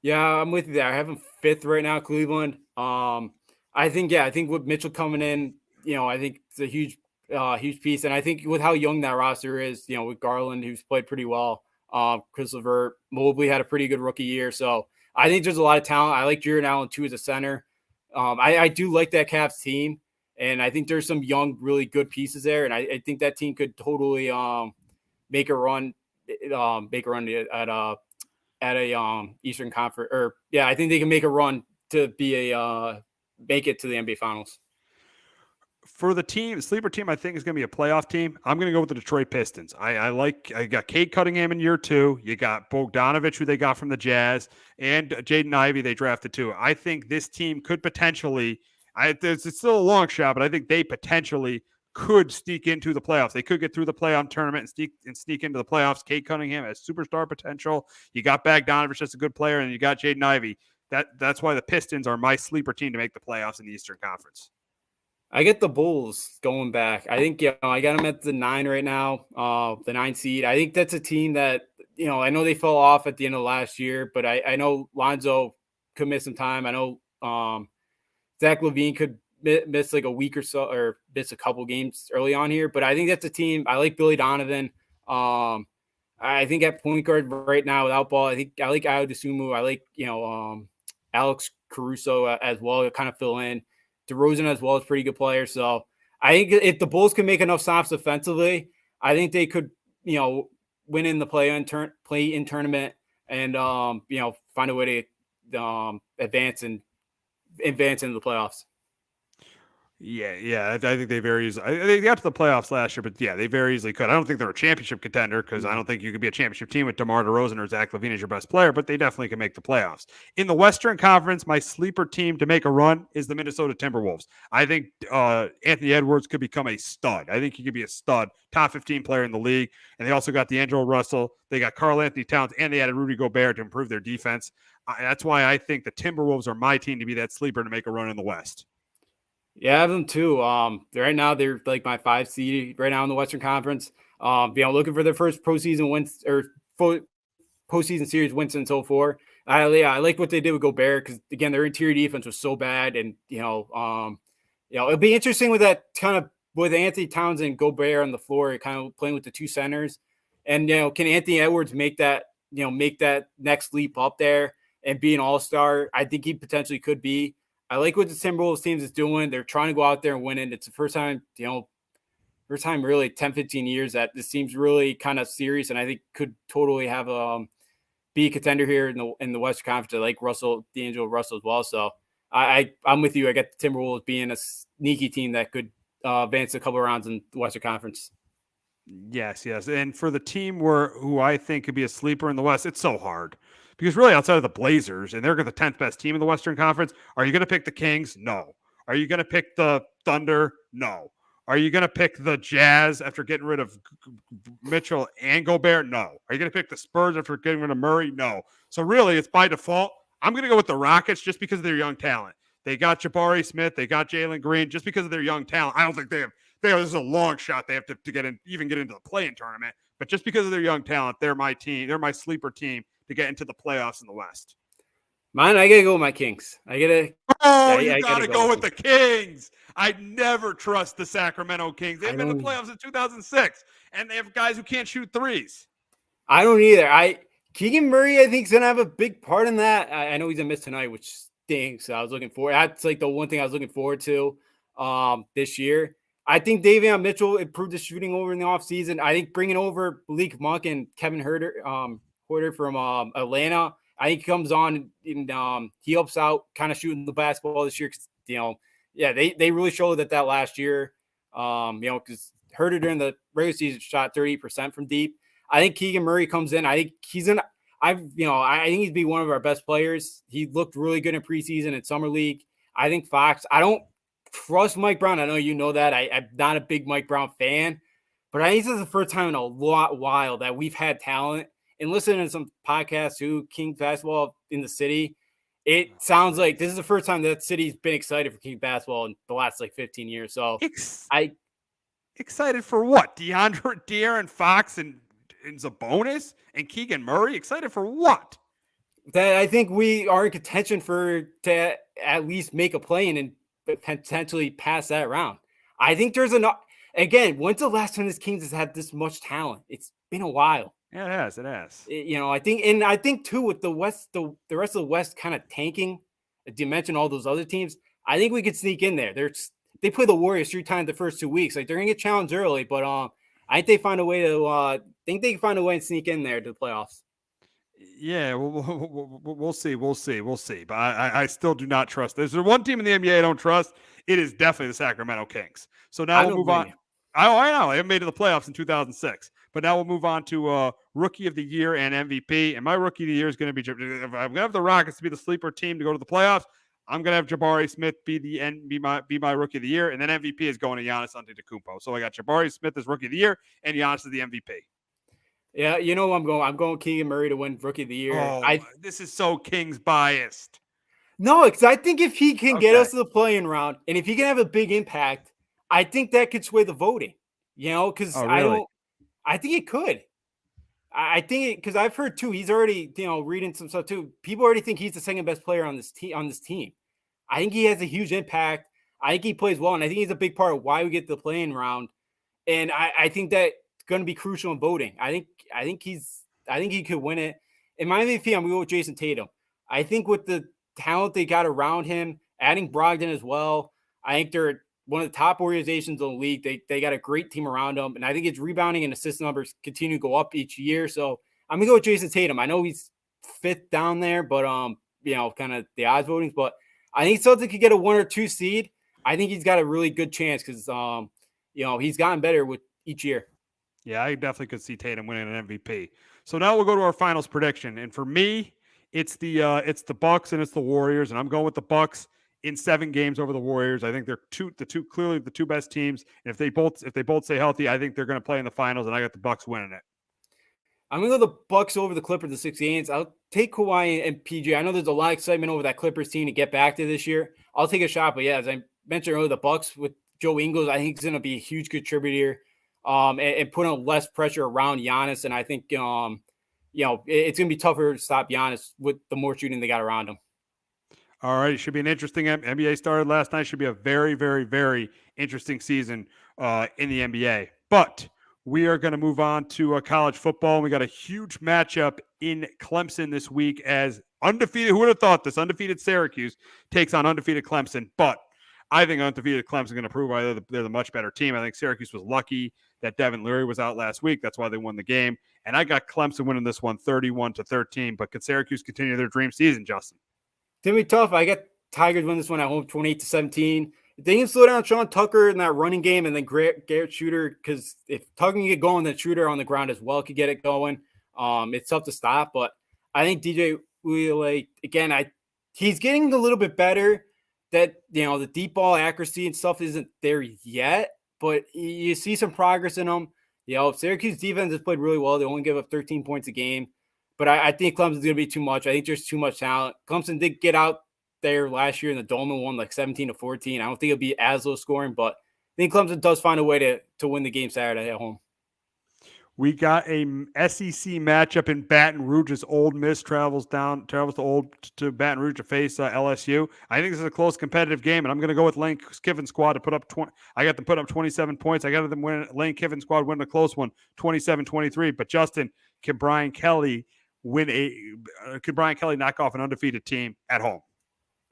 Yeah, I'm with you there. I have them fifth right now, Cleveland. I think with Mitchell coming in, I think it's a huge piece. And I think with how young that roster is, with Garland, who's played pretty well, Chris LeVert, Mobley had a pretty good rookie year. So I think there's a lot of talent. I like Jared Allen too as a center. I do like that Cavs team. And I think there's some young, really good pieces there. And I think that team could totally make a run make a run at a Eastern Conference, or I think they can make a run to be make it to the NBA Finals. For the sleeper team, I think is going to be a playoff team. I'm going to go with the Detroit Pistons. I got Cade Cunningham in year 2. You got Bogdanovich, who they got from the Jazz, and Jaden Ivey they drafted too. I think this team could potentially, it's still a long shot, but I think they potentially could sneak into the playoffs. They could get through the playoff tournament and sneak into the playoffs. Cade Cunningham has superstar potential. You got Bogdanovich, that's a good player, and you got Jaden Ivey. That's why the Pistons are my sleeper team to make the playoffs in the Eastern Conference. I get the Bulls going back. I think I got them at the 9 right now, the 9 seed. I think that's a team that, I know they fell off at the end of last year, but I know Lonzo could miss some time. I know Zach LaVine could miss like a week or so, or miss a couple games early on here. But I think that's a team. I like Billy Donovan. I think at point guard right now without Ball, I like Ayo Dosunmu. I like Alex Caruso as well to kind of fill in. DeRozan as well is a pretty good player. So I think if the Bulls can make enough stops offensively, I think they could, win in the play-in tournament and, find a way to advance into the playoffs. Yeah. I think they very easily. They got to the playoffs last year, but they very easily could. I don't think they're a championship contender because I don't think you could be a championship team with DeMar DeRozan or Zach LaVine as your best player, but they definitely can make the playoffs. In the Western Conference, my sleeper team to make a run is the Minnesota Timberwolves. I think Anthony Edwards could become a stud. I think he could be a stud, top 15 player in the league. And they also got D'Angelo Russell. They got Karl Anthony Towns, and they added Rudy Gobert to improve their defense. That's why I think the Timberwolves are my team to be that sleeper to make a run in the West. Yeah, I have them too. Right now they're like my 5 seed right now in the Western Conference. Looking for their first postseason wins or postseason series wins since 2004. I like what they did with Gobert because again their interior defense was so bad, and it'll be interesting with that kind of with Anthony Towns and Gobert on the floor, kind of playing with the 2 centers, and can Anthony Edwards make that next leap up there and be an all-star? I think he potentially could be. I like what the Timberwolves teams is doing. They're trying to go out there and win it. It's the first time really 10, 15 years that this seems really kind of serious, and I think could totally have be a contender here in the Western Conference. I like D'Angelo Russell as well. So I'm with you. I got the Timberwolves being a sneaky team that could advance a couple of rounds in the Western Conference. Yes. And for the team who I think could be a sleeper in the West, it's so hard. Because really, outside of the Blazers, and they're the 10th best team in the Western Conference, are you going to pick the Kings? No. Are you going to pick the Thunder? No. Are you going to pick the Jazz after getting rid of Mitchell and Gobert? No. Are you going to pick the Spurs after getting rid of Murray? No. So really, it's by default. I'm going to go with the Rockets just because of their young talent. They got Jabari Smith. They got Jalen Green just because of their young talent. I don't think they have. This is a long shot. They have to get in, even get into the play-in tournament. But just because of their young talent, they're my team. They're my sleeper team to get into the playoffs in the West. Mine, I gotta go with my Kings. You gotta go with the Kings. I never trust the Sacramento Kings. They've been in the playoffs in 2006, and they have guys who can't shoot threes. I don't either. Keegan Murray, I think, is gonna have a big part in that. I know he's gonna miss tonight, which stinks. I was looking forward. That's like the one thing I was looking forward to this year. I think Davion Mitchell improved his shooting over in the offseason. I think bringing over Malik Monk and Kevin Huerter from Atlanta, I think he comes on and he helps out kind of shooting the basketball this year. They really showed that last year, because Huerter during the regular season shot 38% from deep. I think Keegan Murray comes in. I think I think he'd be one of our best players. He looked really good in preseason and summer league. I think Fox, I don't trust Mike Brown. I know you know that. I'm not a big Mike Brown fan, but I think this is the first time in a while that we've had talent. And listening to some podcasts who Kings basketball in the city, it sounds like this is the first time that city's been excited for Kings basketball in the last 15 years. So excited for what? De'Aaron Fox and Sabonis and Keegan Murray? Excited for what? That I think we are in contention to at least make a play-in and potentially pass that round. I think there's again, when's the last time this Kings has had this much talent? It's been a while. Yeah, it has. It has. I think too with the West, the rest of the West kind of tanking. You mentioned all those other teams. I think we could sneak in there. They play the Warriors 3 times the first 2 weeks. Like they're gonna get challenged early, but I think they find a way to think they can find a way and sneak in there to the playoffs. Yeah, we'll see. We'll see. But I still do not trust. There's one team in the NBA I don't trust. It is definitely the Sacramento Kings. So now we'll move on. I know. They haven't made it to the playoffs in 2006. But now we'll move on to Rookie of the Year and MVP. And my Rookie of the Year is going to be, if I'm going to have the Rockets to be the sleeper team to go to the playoffs, I'm going to have Jabari Smith be my Rookie of the Year. And then MVP is going to Giannis Antetokounmpo. So I got Jabari Smith as Rookie of the Year and Giannis as the MVP. Yeah, you know I'm going. I'm going Keegan Murray to win Rookie of the Year. Oh, this is so Kings biased. No, because I think if he can get us to the play-in round, and if he can have a big impact, I think that could sway the voting. You know, because I think it could. I think because I've heard too. He's already reading some stuff too. People already think he's the second best player on this team. I think he has a huge impact. I think he plays well, and I think he's a big part of why we get the play-in round. And I think that. Going to be crucial in voting. I think he could win it. In my MVP, I'm going to go with Jason Tatum. I think with the talent they got around him, adding Brogdon as well, I think they're one of the top organizations in the league. They got a great team around them, and I think his rebounding and assist numbers continue to go up each year. So I'm going to go with Jason Tatum. I know he's fifth down there, but kind of the odds votings. But I think Celtics could get a 1 or 2 seed. I think he's got a really good chance because he's gotten better with each year. Yeah, I definitely could see Tatum winning an MVP. So now we'll go to our finals prediction. And for me, it's the Bucks and it's the Warriors. And I'm going with the Bucks in 7 games over the Warriors. I think they're clearly the two best teams. And if they both stay healthy, I think they're going to play in the finals. And I got the Bucks winning it. I'm going to go the Bucks over the Clippers in 6 games. I'll take Kawhi and PG. I know there's a lot of excitement over that Clippers team to get back to this year. I'll take a shot. But yeah, as I mentioned earlier, the Bucks with Joe Ingles, I think is going to be a huge contributor. And putting less pressure around Giannis. And I think, it's going to be tougher to stop Giannis with the more shooting they got around him. All right. It should be an interesting NBA started last night. Should be a very, very, very interesting season in the NBA. But we are going to move on to college football. We got a huge matchup in Clemson this week as undefeated. Who would have thought this? Undefeated Syracuse takes on undefeated Clemson. But I think undefeated Clemson is going to prove why they're the much better team. I think Syracuse was lucky that Devin Leary was out last week. That's why they won the game. And I got Clemson winning this one 31-13. But could Syracuse continue their dream season, Justin? It's going to be tough. I got Tigers win this one at home 28-17. If they can slow down Sean Tucker in that running game and then Garrett Shooter, because if Tucker can get going, then Shooter on the ground as well could get it going. It's tough to stop. But I think DJ Uiagalelei, again, he's getting a little bit better. That, the deep ball accuracy and stuff isn't there yet, but you see some progress in them. Syracuse defense has played really well. They only give up 13 points a game, but I think Clemson's going to be too much. I think there's too much talent. Clemson did get out there last year in the Dome and won like 17-14. I don't think it'll be as low scoring, but I think Clemson does find a way to win the game Saturday at home. We got a SEC matchup in Baton Rouge as Ole Miss travels to Baton Rouge to face LSU. I think this is a close competitive game, and I'm going to go with Lane Kiffin's squad to put up 20. I got them put up 27 points. I got them win. Lane Kiffin's squad win a close one, 27-23. But Justin, can Brian Kelly knock off an undefeated team at home?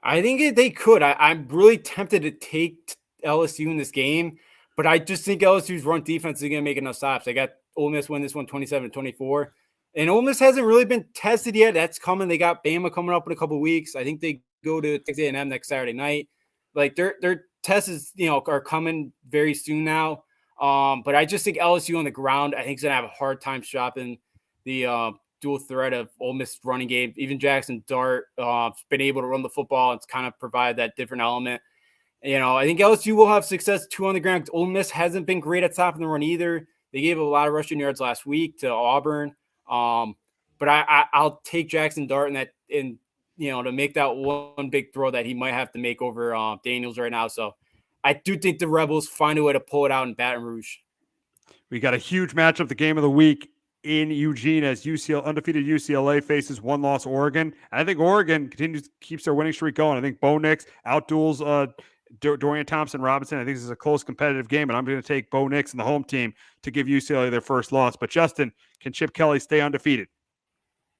I think they could. I'm really tempted to take LSU in this game, but I just think LSU's run defense is going to make enough stops. I got Ole Miss win this one 27-24. And Ole Miss hasn't really been tested yet. That's coming. They got Bama coming up in a couple of weeks. I think they go to Texas A&M next Saturday night. Like their tests, are coming very soon now. But I just think LSU on the ground, I think is going to have a hard time stopping the dual threat of Ole Miss running game. Even Jackson Dart has been able to run the football and kind of provide that different element. I think LSU will have success too on the ground. Ole Miss hasn't been great at stopping the run either. They gave a lot of rushing yards last week to Auburn. But I'll take Jackson Dart to make that one big throw that he might have to make over Daniels right now. So I do think the Rebels find a way to pull it out in Baton Rouge. We got a huge matchup, the game of the week in Eugene as undefeated UCLA faces one-loss Oregon. And I think Oregon keeps their winning streak going. I think Bo Nix outduels Dorian Thompson-Robinson. I think this is a close competitive game, and I'm going to take Bo Nix and the home team to give UCLA their first loss. But Justin, can Chip Kelly stay undefeated?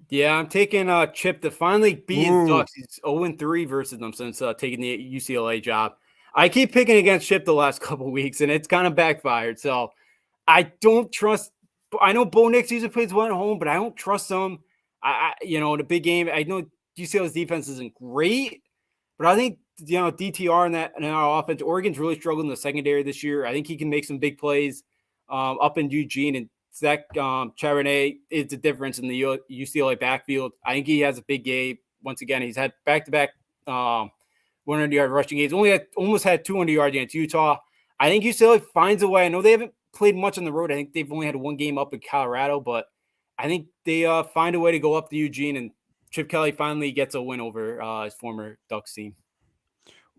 Yeah, I'm taking Chip to finally beat his Ducks. He's 0-3 versus them since taking the UCLA job. I keep picking against Chip the last couple of weeks, and it's kind of backfired. So I don't trust I know Bo Nix usually plays well at home, but I don't trust them. In a big game, I know UCLA's defense isn't great, but I think, DTR in our offense, Oregon's really struggled in the secondary this year. I think he can make some big plays up in Eugene, and Zach Charbonnet is the difference in the UCLA backfield. I think he has a big game. Once again, he's had back-to-back 100-yard rushing games. Almost had 200 yards against Utah. I think UCLA finds a way. I know they haven't played much on the road. I think they've only had one game up in Colorado, but I think they find a way to go up to Eugene, and Chip Kelly finally gets a win over his former Ducks team.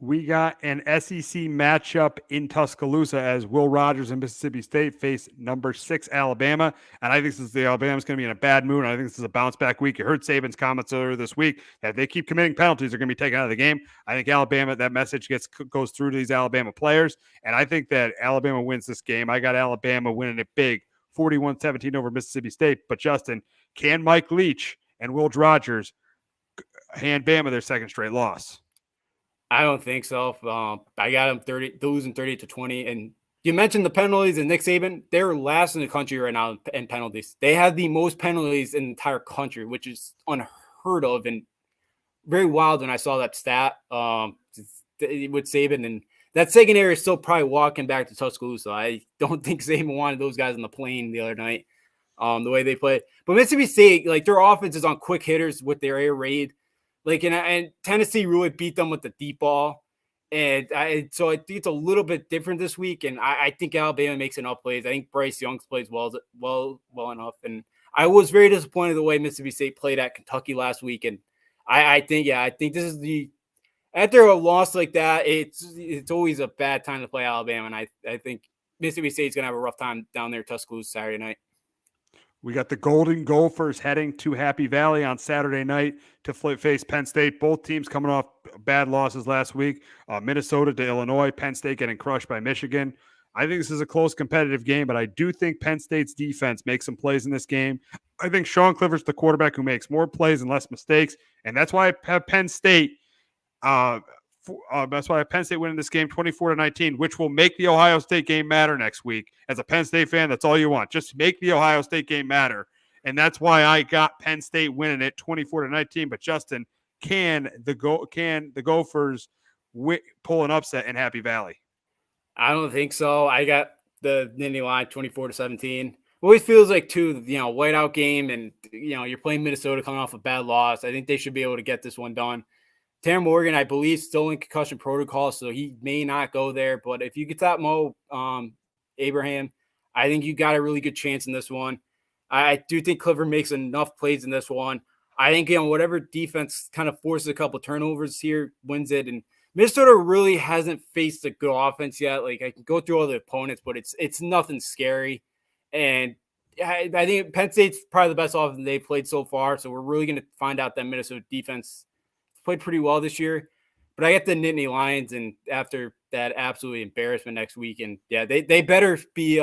We got an SEC matchup in Tuscaloosa as Will Rogers and Mississippi State face number 6 Alabama. And I think Alabama's going to be in a bad mood. I think this is a bounce back week. You heard Saban's comments earlier this week that if they keep committing penalties, they're going to be taken out of the game. I think Alabama, that message goes through to these Alabama players. And I think that Alabama wins this game. I got Alabama winning it big, 41-17 over Mississippi State. But Justin, can Mike Leach and Will Rogers hand Bama their second straight loss? I don't think so. I got them losing 30-20. And you mentioned the penalties and Nick Saban. They're last in the country right now in penalties. They have the most penalties in the entire country, which is unheard of and very wild when I saw that stat with Saban. And that secondary is still probably walking back to Tuscaloosa. I don't think Saban wanted those guys on the plane the other night, the way they played. But Mississippi State, their offense is on quick hitters with their air raid. And Tennessee really beat them with the deep ball. So I think it's a little bit different this week. And I think Alabama makes enough plays. I think Bryce Young plays well enough. And I was very disappointed the way Mississippi State played at Kentucky last week. And I think this is after a loss like that, it's always a bad time to play Alabama. And I think Mississippi State's going to have a rough time down there Tuscaloosa Saturday night. We got the Golden Gophers heading to Happy Valley on Saturday night to face Penn State. Both teams coming off bad losses last week. Minnesota to Illinois, Penn State getting crushed by Michigan. I think this is a close competitive game, but I do think Penn State's defense makes some plays in this game. I think Sean Clifford's the quarterback who makes more plays and less mistakes, and that's why I have Penn State. That's why I have Penn State winning this game 24-19, which will make the Ohio State game matter next week. As a Penn State fan, that's all you want. Just make the Ohio State game matter. And that's why I got Penn State winning it 24-19. But Justin, can the Gophers pull an upset in Happy Valley? I don't think so. I got the Nittany Lion 24-17. Always feels like whiteout game, and you're playing Minnesota coming off a bad loss. I think they should be able to get this one done. Tanner Morgan, I believe, still in concussion protocol, so he may not go there. But if you get that Mo Abraham, I think you got a really good chance in this one. I do think Clifford makes enough plays in this one. I think whatever defense kind of forces a couple turnovers here wins it. And Minnesota really hasn't faced a good offense yet. I can go through all the opponents, but it's nothing scary. And I think Penn State's probably the best offense they've played so far. So we're really going to find out that Minnesota defense played pretty well this year. But I get the Nittany Lions, and after that absolutely embarrassment next week, and they better be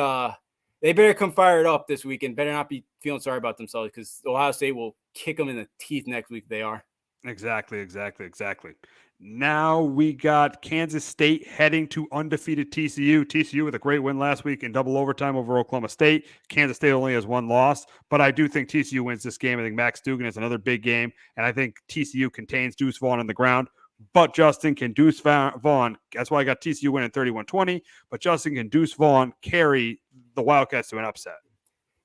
they better come fired up this week and better not be feeling sorry about themselves, because Ohio State will kick them in the teeth next week. They are. Exactly. Now we got Kansas State heading to undefeated TCU. TCU with a great win last week in double overtime over Oklahoma State. Kansas State only has one loss, but I do think TCU wins this game. I think Max Duggan is another big game, and I think TCU contains Deuce Vaughn on the ground. But Justin, can Deuce Vaughn, that's why I got TCU winning 31-20, but Justin, can Deuce Vaughn carry the Wildcats to an upset?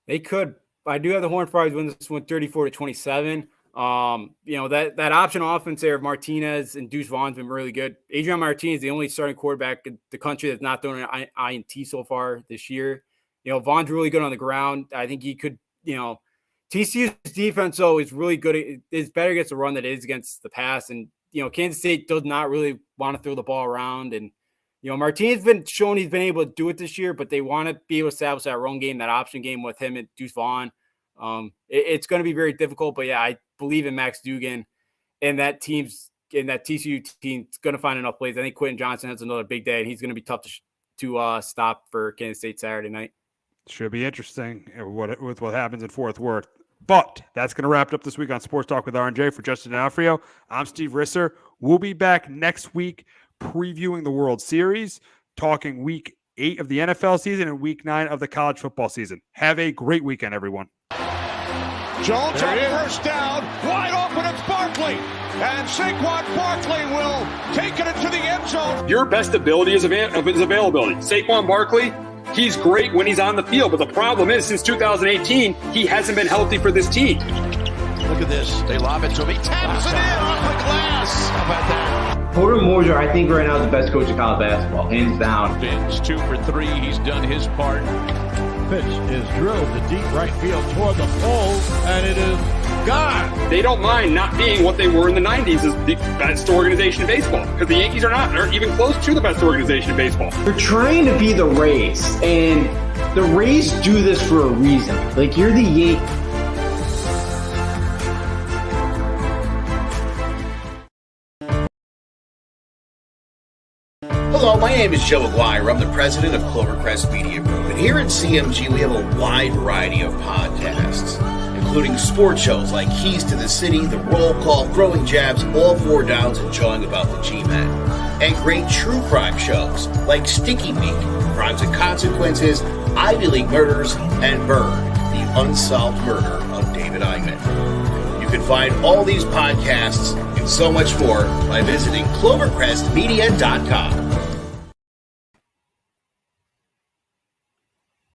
They could. I do have the Horned Frogs win this one 34-27. That option offense there of Martinez and Deuce Vaughn's been really good. Adrian Martinez is the only starting quarterback in the country that's not thrown an INT so far this year. Vaughn's really good on the ground. I think he could, TCU's defense, though, is really good. It's better against the run than it is against the pass. And, Kansas State does not really want to throw the ball around. And, Martinez has been shown he's been able to do it this year, but they want to be able to establish that run game, that option game with him and Deuce Vaughn. It's going to be very difficult, but I believe in Max Duggan, and that TCU team's going to find enough plays. I think Quentin Johnson has another big day, and he's going to be tough to stop for Kansas State Saturday night. Should be interesting with what happens in Fort Worth. But that's going to wrap it up this week on Sports Talk with R&J. For Justin D'Onofrio, I'm Steve Risser. We'll be back next week previewing the World Series, talking week 8 of the NFL season and week 9 of the college football season. Have a great weekend, everyone. Jones on first down, wide open, it's Barkley. And Saquon Barkley will take it into the end zone. Your best ability is availability. Saquon Barkley, he's great when he's on the field, but the problem is since 2018, he hasn't been healthy for this team. Look at this. They lob it to him. He taps it in off the glass. How about that? Porter Moser, I think right now is the best coach in college basketball, hands down. Fins 2 for 3. He's done his part. Pitch is drilled to deep right field toward the pole, and it is gone. They don't mind not being what they were in the 90s as the best organization in baseball, because the Yankees aren't even close to the best organization in baseball. You're trying to be the Rays, and the Rays do this for a reason. Like, you're the Yankees. Hello, my name is Joe Aguirre. I'm the president of Clovercrest Media Group. And here at CMG, we have a wide variety of podcasts, including sports shows like Keys to the City, The Roll Call, Throwing Jabs, All Four Downs, and Jawing About the G-Men. And great true crime shows like Sticky Week, Crimes and Consequences, Ivy League Murders, and Bird, the unsolved murder of David Eichmann. You can find all these podcasts and so much more by visiting clovercrestmedia.com.